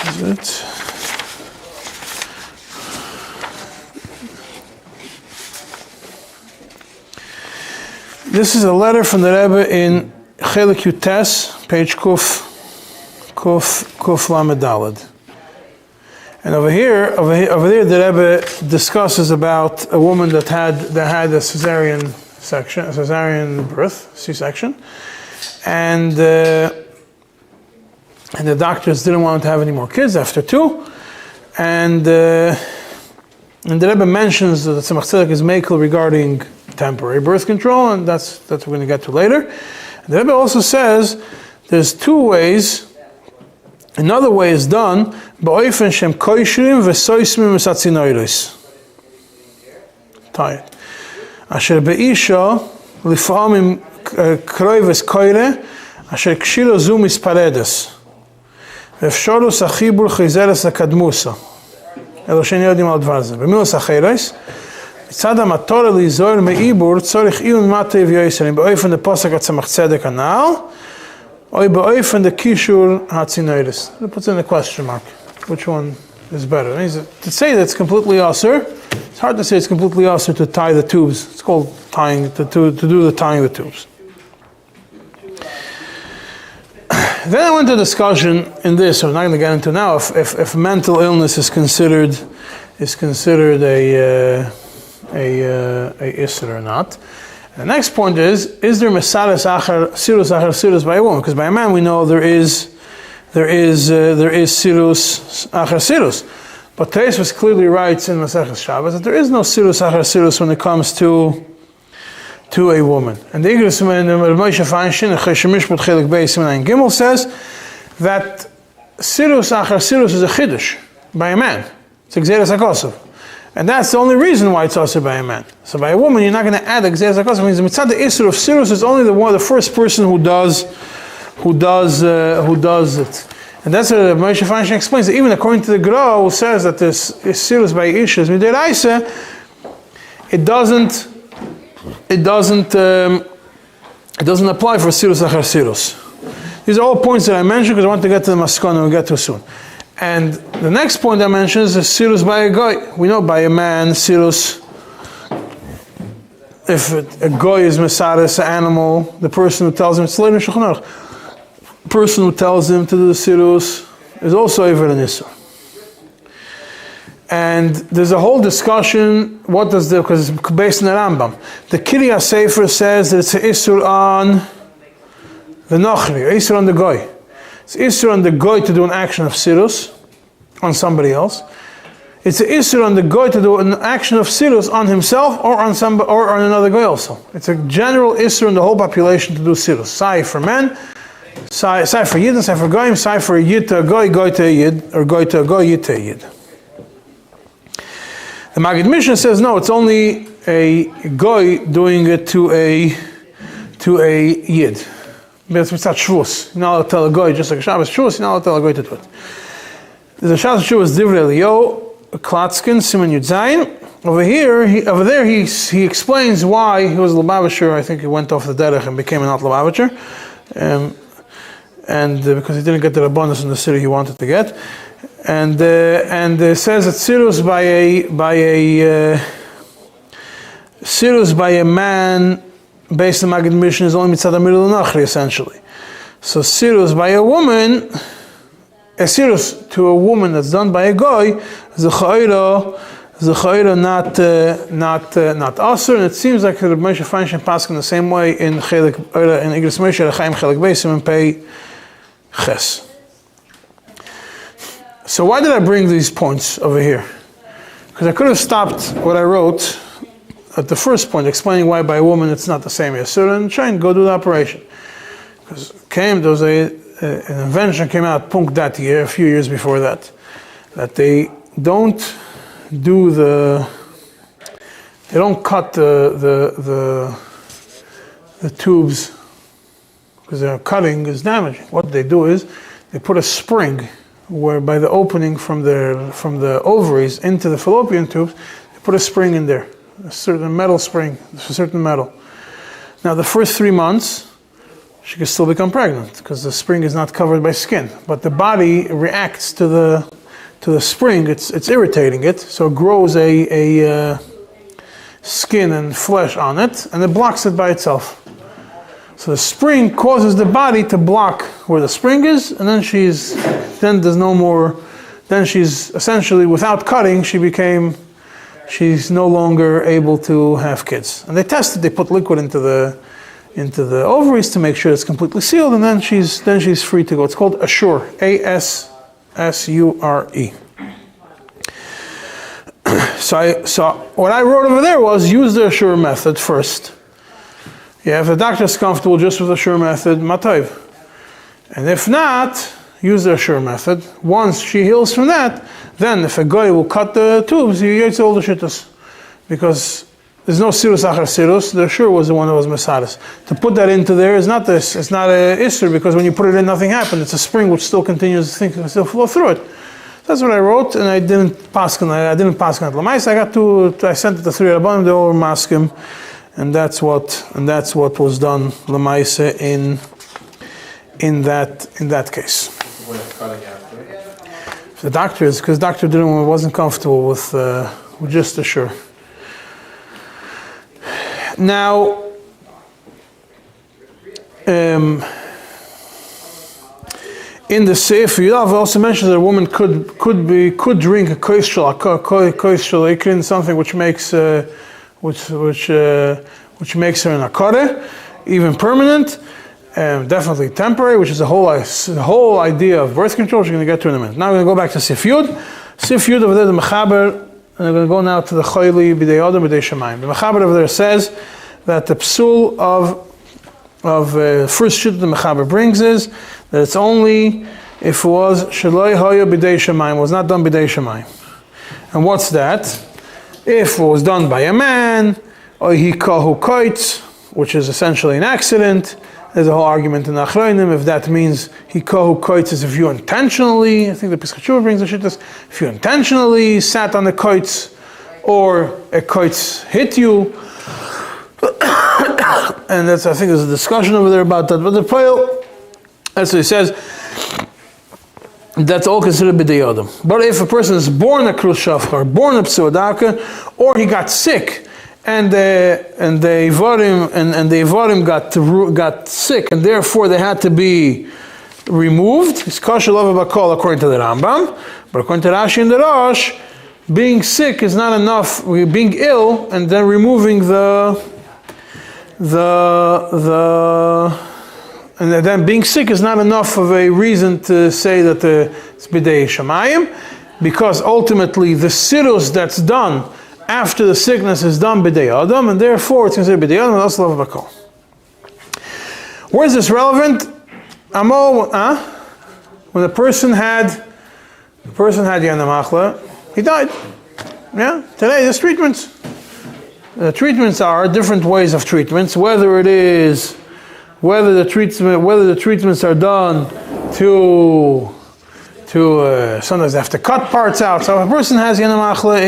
Is it? This is a letter from the Rebbe in Chelik Yutes, page Kuf Lamed Daled. And over there, the Rebbe discusses about a woman that had a cesarean section, a cesarean birth, C-section, and the doctors didn't want to have any more kids after 2, and the Rebbe mentions that the Tzemach Tzedek is makel regarding temporary birth control, and that's what we're going to get to later. And the Rebbe also says there's 2 ways. Another way is done ba'ofen shem koishrim v'soismim v'satzinoiros. Tired. Asher be'isha lifamim kroives koire asher kshilo zu misparedes v'efshorus achibur chizeres akadmusa. אלו שאין יודעים על דבר זה. במילוס אחרס, מצד המטור ליזור מעיבור צורך עיון מטה ויועסרים באופן דפוסק הצמח צדק הנעל, או באופן דקישור הצינוירס. It puts in a question mark. Which one is better? To say that it's completely asur, it's hard to say it's completely asur to tie the tubes. It's called tying, to do the tying the tubes. Then I went to discussion in this, I'm not going to get into now, if mental illness is considered a isser or not. The next point is there mesares achar סירוס by a woman? Because by a man we know there is סירוס achar סירוס. But Tosfos clearly writes in Maseches Shabbos that there is no סירוס achar סירוס when it comes to a woman. And the סימן, Moshe Feinstein, Cheshemishput Chelik Beis סימן Gimel says that סירוס achar סירוס is a chiddush by a man. It's Gzeres HaKosov. And that's the only reason why it's also by a man. So by a woman, you're not going to add Gzeres HaKosov. It means the mitzvah, the Isser of סירוס is only the first person who does it. And that's what Moshe Feinstein explains. That even according to the Gra, who says that this is סירוס by Isha is midiraisa, it doesn't apply for סירוס achar סירוס. These are all points that I mentioned because I want to get to the maskana and we'll get to it soon. And the next point I mentioned is סירוס by a guy. We know by a man, סירוס, if a guy is mesares, an animal, the person who tells him, it's later in Shulchan Aruch, the person who tells him to do the סירוס is also over an issur. And there's a whole discussion, because it's based on the Rambam. The Kirya Sefer says that it's an issur on the Nochri, issur on the goy. It's issur on the goy to do an action of סירוס on somebody else. It's an issur on the goy to do an action of סירוס on himself or on another goy also. It's a general issur on the whole population to do סירוס. Sai for men, sai for yid, sai for goyim, sai for a yid to a goy to a yid, or goy to a goy, yid to a yid. The Maggid Mishnah says no, it's only a goy doing it to a yid. But it's not shvus. You're not allowed to tell a goy, just like a Shabbos shvus, you're not allowed to tell a goy to do it. There's a Shabbos shvus divrei Eliyahu, Klatzkin, Siman Yud Zayin. Over there, he explains why he was Lubavitcher. I think he went off the derech and became a not Lubavitcher, and because he didn't get the abundance in the city he wanted to get. And says that סירוס by a man based on Maggid Mishnah is only mitzad middle nachri essentially. So סירוס by a woman, a סירוס to a woman that's done by a guy is a chayra not asur, and it seems like the Moshe Feinstein passed in the same way in Igros Moshe Rechaim Chelik Beis and Pei Ches. So why did I bring these points over here? Because I could have stopped what I wrote at the first point, explaining why by a woman it's not the same yasur, and try and go do the operation. Because there was an invention came out Punk that year, a few years before that they don't cut the tubes because their cutting is damaging. What they do is they put a spring where by the opening from the ovaries into the fallopian tubes, they put a spring in there, a certain metal spring, a certain metal. Now the first 3 months, she can still become pregnant because the spring is not covered by skin, but the body reacts to the spring. It's irritating it, so it grows a skin and flesh on it, and it blocks it by itself. So the spring causes the body to block where the spring is, and then there's no more then she's essentially, without cutting, she's no longer able to have kids. And they tested, they put liquid into the ovaries to make sure it's completely sealed, and then she's free to go. It's called Assure, A-S-S-U-R-E. So what I wrote over there was use the Assure method first. Yeah, if the doctor's comfortable just with the Assure method, matayv. And if not, use the Assure method. Once she heals from that, then if a guy will cut the tubes, he gets all the shittas. Because there's no סירוס achar סירוס, the Assure was the one that was Mesaris. To put that into there is not this, it's not a Isser, because when you put it in, nothing happened. It's a spring which still continues, things can still flow through it. That's what I wrote, and I didn't pass on it Lamais. I sent it to 3 Rabbanim, they all were maskim, and that's what was done Lamais in that case. The doctor because Dr. wasn't comfortable with just Assure. Now, in the Sefer Yudav also mentions that a woman could drink a koishel ikrin, something which makes which makes her an akare, even permanent, definitely temporary, which is the whole idea of birth control, which we're going to get to in a minute. Now we're going to go back to Sif Yud. Sif Yud over there, the Mechaber, and we're going to go now to the Choyli B'dei Adam B'dei Shamayim. The Mechaber over there says that the psul of first shit the Mechaber brings is that it's only if it was Shaloi Hoya B'dei Shamayim, was not done B'dei Shamayim. And what's that? If it was done by a man, or he kahu koitz, which is essentially an accident. There's a whole argument in Achronim if that means hikahu koitz is if you intentionally, I think the Pesach Tshuva brings the shittas, if you intentionally sat on the koitz or a koitz hit you, and I think there's a discussion over there about that. But the Poel, that's what he says. That's all considered b'dei adam. But if a person is born a krus shafchar, born a pseudaka, or he got sick, and the Ivarim got sick, and therefore they had to be removed. It's kosher lava bakol according to the Rambam, but according to Rashi and the Rosh, being sick is not enough. Being ill and then removing and then being sick is not enough of a reason to say that it's b'dei shamayim, because ultimately the סירוס that's done after the sickness is done b'dei adam, and therefore it's considered b'dei adam and also lava bakol. Where is this relevant? When the person had Yana Machla, he died. Yeah, today there's treatments. The treatments are different ways of treatments, whether the treatments are done to sometimes they have to cut parts out. So if a person has Yana Machla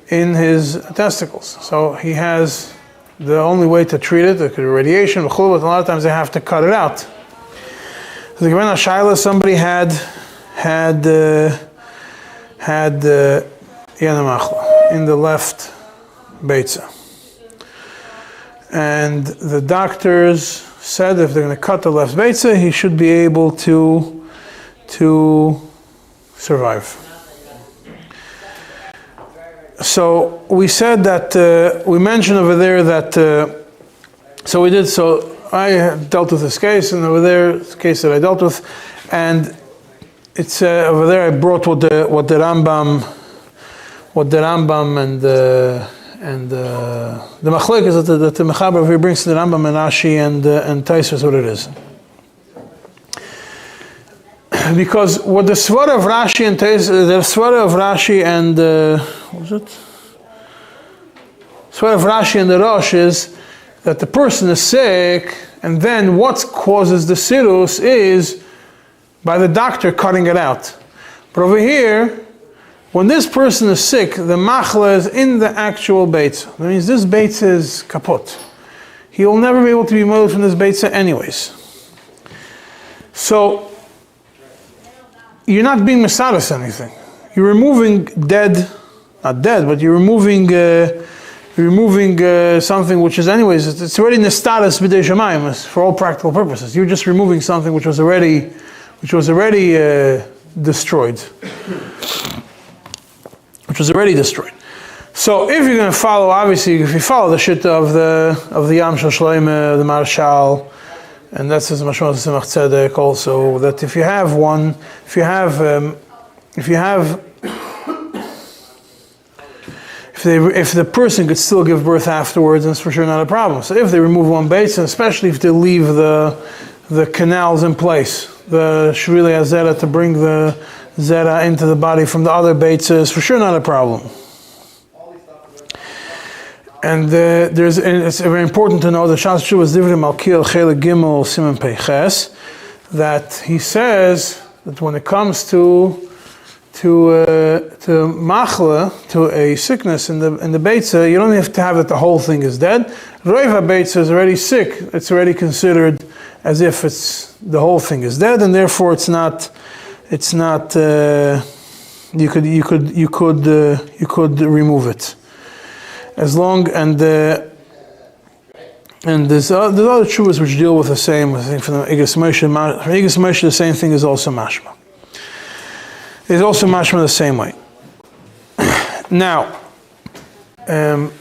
in his testicles, so he has the only way to treat it, the radiation, but a lot of times they have to cut it out. The Gemara Shaila, somebody had Yana Machla in the left beitza, and the doctors said if they're going to cut the left beitza, he should be able to survive. So we said that we mentioned over there that I dealt with this case, and over there the case that I dealt with, and it's over there I brought what the Rambam and the machlek is that the Mechaber here brings to the Rambam and Rashi and Taisers what it is. Because what the svara of Rashi and Taisers, the svara of Rashi and what was it? Svara of Rashi and the Rosh is that the person is sick, and then what causes the סירוס is by the doctor cutting it out. But over here, when this person is sick, the machla is in the actual beitza. That means this beitza is kaput. He will never be able to be moved from this beitza anyways. So, you're not being mesaris anything. You're removing not dead, but you're removing something which is anyways, it's already nestaris b'dei shamayim for all practical purposes. You're just removing something which was already destroyed. Which was already destroyed. So if you're going to follow, obviously, if you follow the shit of the Yam Shel Shloime, the Marshal, and that's as much as Tzemach Tzedek also, that if the person could still give birth afterwards, then it's for sure not a problem. So if they remove one base, and especially if they leave the canals in place, the Shvili HaZera to bring the Zera into the body from the other baits, is for sure not a problem. And it's very important to know that Shas Shuvas Divrei Malkiel Chelik Gimel Siman Peiches, that he says that when it comes to machle, to a sickness in the beitza, you don't have to have that the whole thing is dead. Roiva beitza is already sick; it's already considered as if it's the whole thing is dead, and therefore it's not. You could remove it. As long and there's other chuvas which deal with the same. I think from the Igas Moshe, the same thing is also mashma. It's also mashma the same way. Now,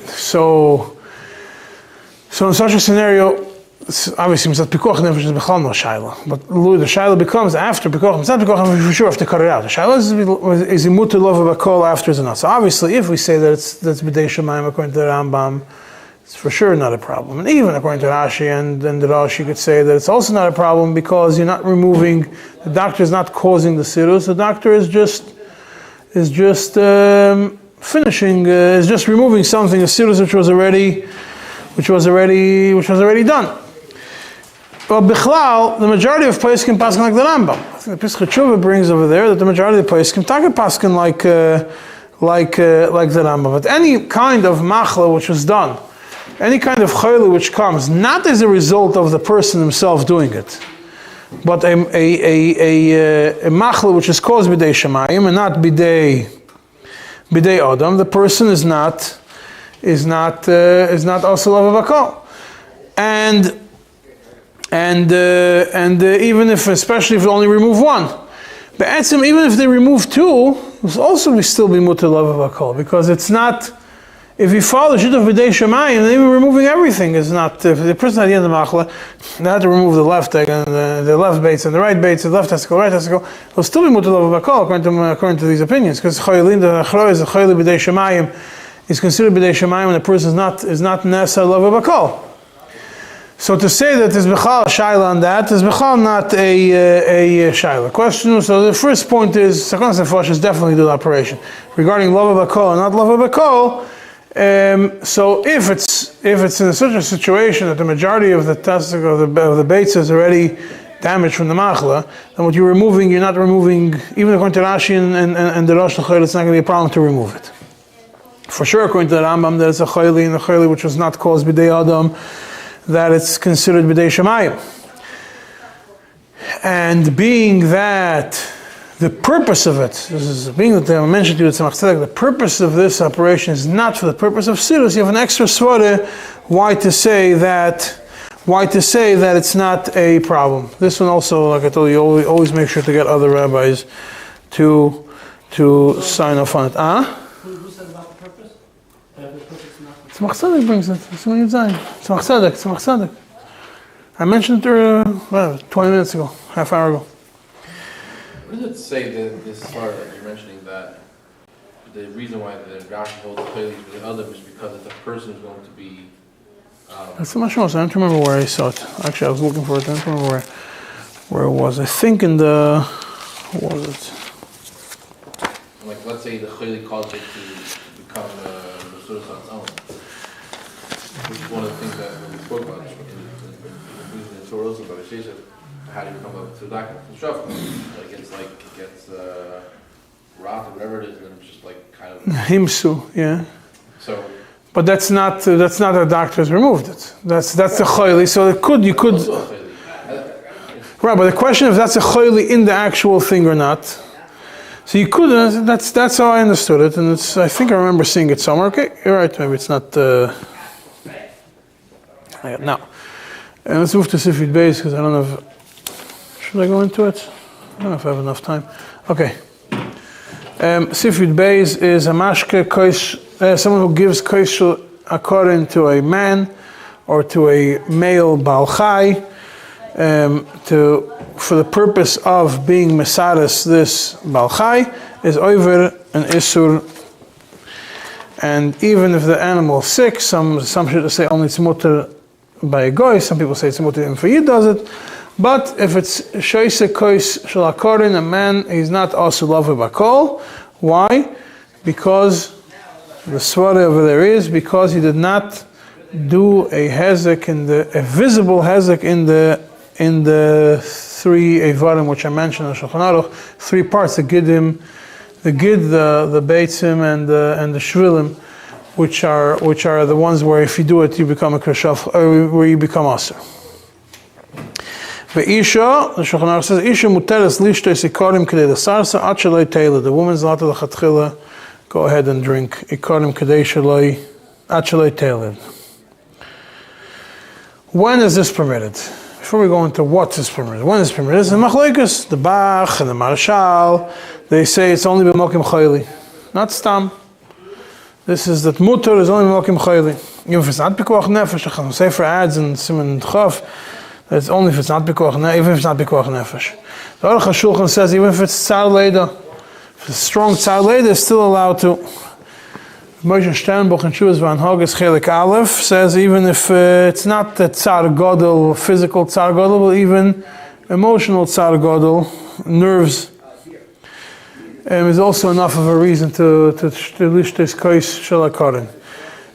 so in such a scenario, obviously it's not pikuach nefesh is bechal no shaila, but the shaila becomes after pikuach. It's not pikuach nefesh for sure have to cut it out. The shaila is imutu lova bakol after is not. So obviously, if we say that's b'dei shemayim according to the Rambam, it's for sure not a problem. And even according to Rashi and the Rashi, you could say that it's also not a problem because you're not removing. The doctor is not causing the סירוס. The doctor is just finishing. Is just removing something, a סירוס which was already done. But Bichlal, the majority of Poskim paskin like the Rambam. I think the Pesach Tshuva brings over there that the majority of the Poskim taka paskin like the Rambam. But any kind of machla which was done, any kind of chayla which comes not as a result of the person himself doing it, but a machla which is caused b'dei shemayim and not b'dei adam, the person is not also lavavakol. And even if, especially if they only remove one, but even if they remove two, we still be mutar lavavakol, because it's not. If you follow the shit of b'dei shemayim, then even removing everything is not. If the person at the end of the machla, they had to remove the left leg and the left baits and the right baits, the left testicle, right testicle, it'll still be mutar lavavakol according to these opinions, because chaylin the achroy is the chayli b'dei shemayim is considered b'dei shemayim when the person is not nesa lavavakol. So to say that there's b'chal shaila on that is b'chal not a shaila question. So the first point is Sakon Sefosh is definitely do the operation regarding lavavakol and not lavavakol. So if it's in such a situation that the majority of the testicle of the baits is already damaged from the machla, then what you're not removing, even according to Rashi and the Rosh L'chayl, it's not going to be a problem to remove it. For sure, according to the Rambam, that it's a chayli, and the chayli which was not caused b'dei adam, that it's considered b'dei shemayim. And being that the purpose of it, being that I mentioned to you, the purpose of this operation is not for the purpose of סירוס, you have an extra svara why to say that it's not a problem. This one also, like I told you, always make sure to get other rabbis to sign off on it. Who said about the purpose? The purpose is not for Tzemach Tzedek brings it. Tzemach Tzedek. I mentioned it 20 minutes ago, half hour ago. What does it say that this part that you're mentioning, that the reason why the Rashi holds the clearly for the other is because if the person is going to be That's the mashmos. I don't remember where I saw it. Actually, I was looking for it. I don't remember where it was. I think in the... What was it? Like, let's say the clearly caused it to become the סירוס on its own. Which is one of the things that we spoke about in the Torah, but it says how do you become a tzedakah from like it gets rot or whatever it is, and it's just like kind of Himsu, yeah. so. But that's not the doctors removed it. That's the chayli. So you could. Right, but the question is if that's a chayli in the actual thing or not. So you could. That's how I understood it, and I think I remember seeing it somewhere. Okay, you're right. Maybe it's not. Now, and let's move to Sifid Beis because I don't know if should I go into it. I don't know if I have enough time. Okay. Sifid Beis is a mashke koish, someone who gives koish according to a man or to a male Baal Chai, for the purpose of being Mesaris, this Baal Chai is over an Isur. And even if the animal is sick, some should say only it's mutter by a goy, some people say it's mutter even for Yid does it. But if it's Shoise Kois Shalakorin, a man, he's not also Love Bakol. Why? Because the Swara over there is because he did not do a hezek a visible hezek in the three Eivarim which I mentioned in Shulchan Aruch, three parts, the Giddim, the Beitzim, and the Shvilim, which are the ones where if you do it you become a Krashaf, or where you become Aser. The Isha, the Shulchan Aruch says, Isha muteres lishto ikorim kedei l'sarsa ad sheloi teila. The woman's allowed to l'chatchila go ahead and drink ikorim kedei sheloi ad sheloi teila. When is this permitted? Before we go into what is permitted, when is permitted? It's the Machlokes, the Bach and the Marshal. They say it's only b'mokim chayli, not stam. This is that mutter is only b'mokim chayli. Even if it's not pikuach nefesh, the Chacham Sefer adds in Siman Chaf, it's only if it's not pikuach nefesh, even if it's not pikuach nefesh. The Aruch HaShulchan says even if it's tzar leida, if it's strong tzar leida, it's still allowed to. Moshe Sternbuch in Shuvas Vanhagas Chelik Aleph says even if it's not the tzar godel, physical tzar godel, but even emotional tzar godel, nerves, is also enough of a reason to lish this kois shalakorin.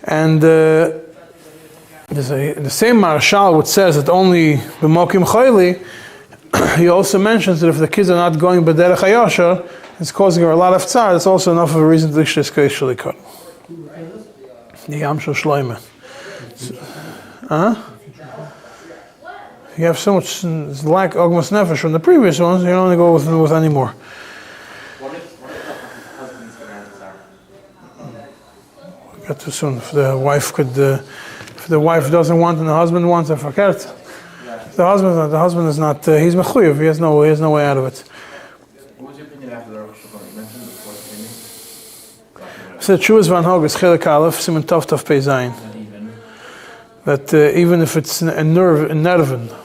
And the same Marshal which says that only b'mokim chayli, he also mentions that if the kids are not going b'derech hayashar, it's causing her a lot of tzar. It's also enough of a reason to lish this kois shalakorin. The Yam Shel Shloime. You have so much lack Ogmas Nefesh from the previous ones, you don't only go with any more. What if the husband's going to have Got too soon. If the wife if the wife doesn't want and the husband wants, I forget. If the husband is not, he's mechuyev, he has no way out of it. What's your opinion after the Rosh Hashanah? You mentioned before the opinion. So Shuvas Vanhagas Chelik Aleph, Siman Tov Pei Zayin. That even if it's a nerve,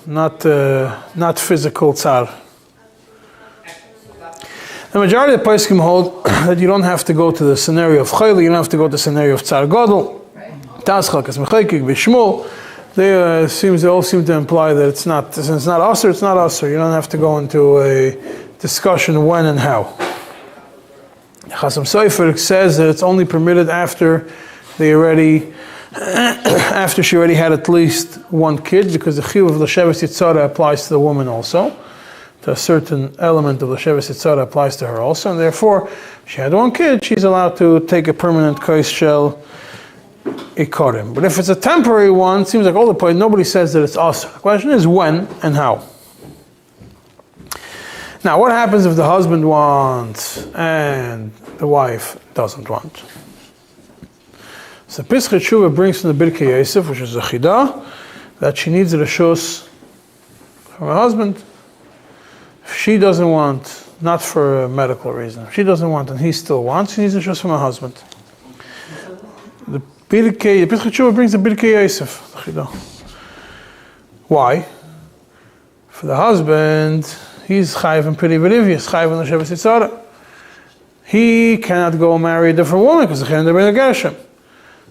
not physical tzar. The majority of the poskim hold that you don't have to go to the scenario of chayli, you don't have to go to the scenario of tzar gadol. Taschak as mechayik b'shmul. They all seem to imply that it's not. Since it's not aser, it's not aser. You don't have to go into a discussion when and how. Chasam Sofer says that it's only permitted after she already had at least one kid, because the chiyuv of l'sheves yitzara applies to the woman also. To a certain element of l'sheves yitzara applies to her also, and therefore, if she had one kid, she's allowed to take a permanent kois shel ikorim. But if it's a temporary one, it seems like all the point, nobody says that it's aser. The question is when and how. Now, what happens if the husband wants and the wife doesn't want? So Pischei Tshuva brings from the Birkei Yosef, which is a chidah, that she needs reshus from her husband. If she doesn't want, not for a medical reason, if she doesn't want and he still wants, she needs reshus from her husband. The Pischei Tshuva brings the Birkei Yosef, the chidah. Why? For the husband, he's chayiv and piri v'rivya, chayiv and l'sheves yitzara. He cannot go marry a different woman because they're in the gershom.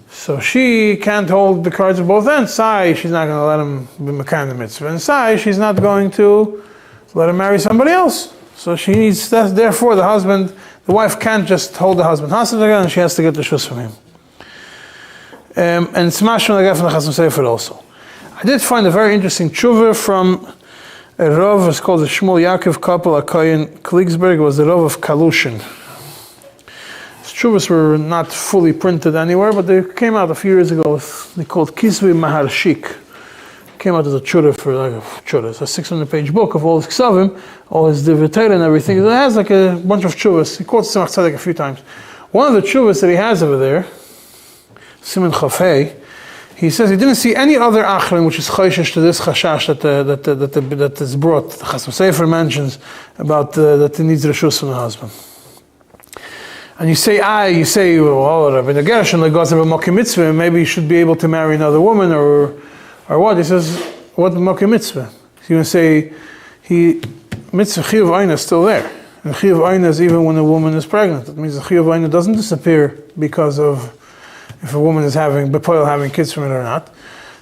So she can't hold the cards of both ends. Sai, she's not going to let him be mekayim the mitzvah. And Sai, she's not going to let him marry somebody else. So she needs, therefore the wife can't just hold the husband hostage again, and she has to get the shus from him. And smash from the guy from the Chasam Sefer also. I did find a very interesting tshuva from a Rav, it's called the Shmuel Yaakov Koppel Akoyen Kligsberg. It was the Rav of Kalushin. His tshuvas were not fully printed anywhere, but they came out a few years ago. They called Kisvi Maharshik. Came out as a tshuva it's a 600-page book of all his ksavim, all his divrei and everything. It has like a bunch of tshuvas. He quotes Tzemach Tzedek a few times. One of the tshuvas that he has over there, Siman Chafei, he says he didn't see any other achrim which is choishish to this chashash that is brought. The Chasam Sofer mentions about that he needs reshus from the husband. And you say, well, Rabbi Gershon goes about mokim mitzvah, maybe you should be able to marry another woman, or what? He says, what mokim mitzvah? So you can say, mitzvah chiyuv aina is still there. And chiyuv aina is even when a woman is pregnant. It means the chiyuv aina doesn't disappear because of if a woman is having kids from it or not.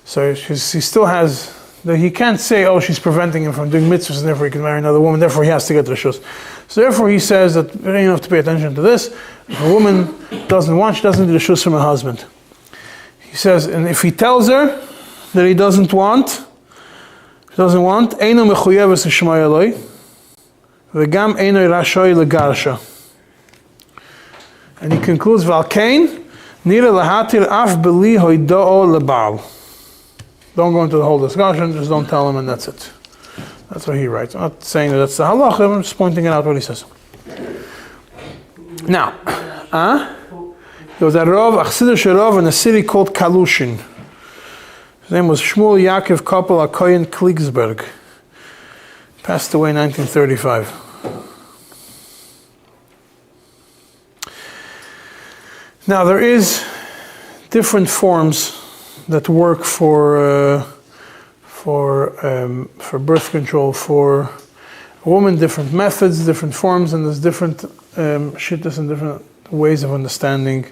So he still has, he can't say, she's preventing him from doing mitzvahs and therefore he can marry another woman, therefore he has to get reshus. So therefore he says that you don't have to pay attention to this. If a woman doesn't want, she doesn't do reshus from her husband. He says, and if he tells her that he doesn't want, eino mechuyeves l'shmai eloi, v'gam eino rashoy legarsha. And he concludes, Valkain, nira lahatir af beli hoido'o lebal. Don't go into the whole discussion, just don't tell him and that's it. That's what he writes. I'm not saying that that's the halacha, I'm just pointing out what he says. Now, there was a Rav, Achsidish Rav in a city called Kalushin. His name was Shmuel Yaakov Koppel HaKoyen Kligsberg. Passed away in 1935. Now there is different forms that work for birth control for a woman, different methods, different forms, and there's different shittas and different ways of understanding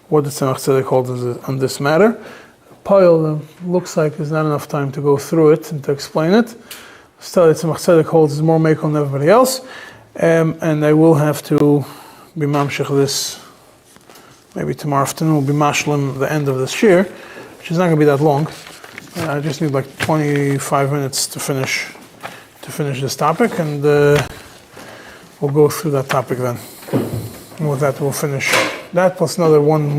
what the Tzemach Tzedek holds on this matter. Pile looks like there's not enough time to go through it and to explain it. Still, the Tzemach Tzedek holds is more mekel than everybody else, and I will have to be mamshech this. Maybe tomorrow afternoon will be mashlim the end of this shir, which is not going to be that long. I just need like 25 minutes to finish this topic, and we'll go through that topic then. And with that, we'll finish that plus another one.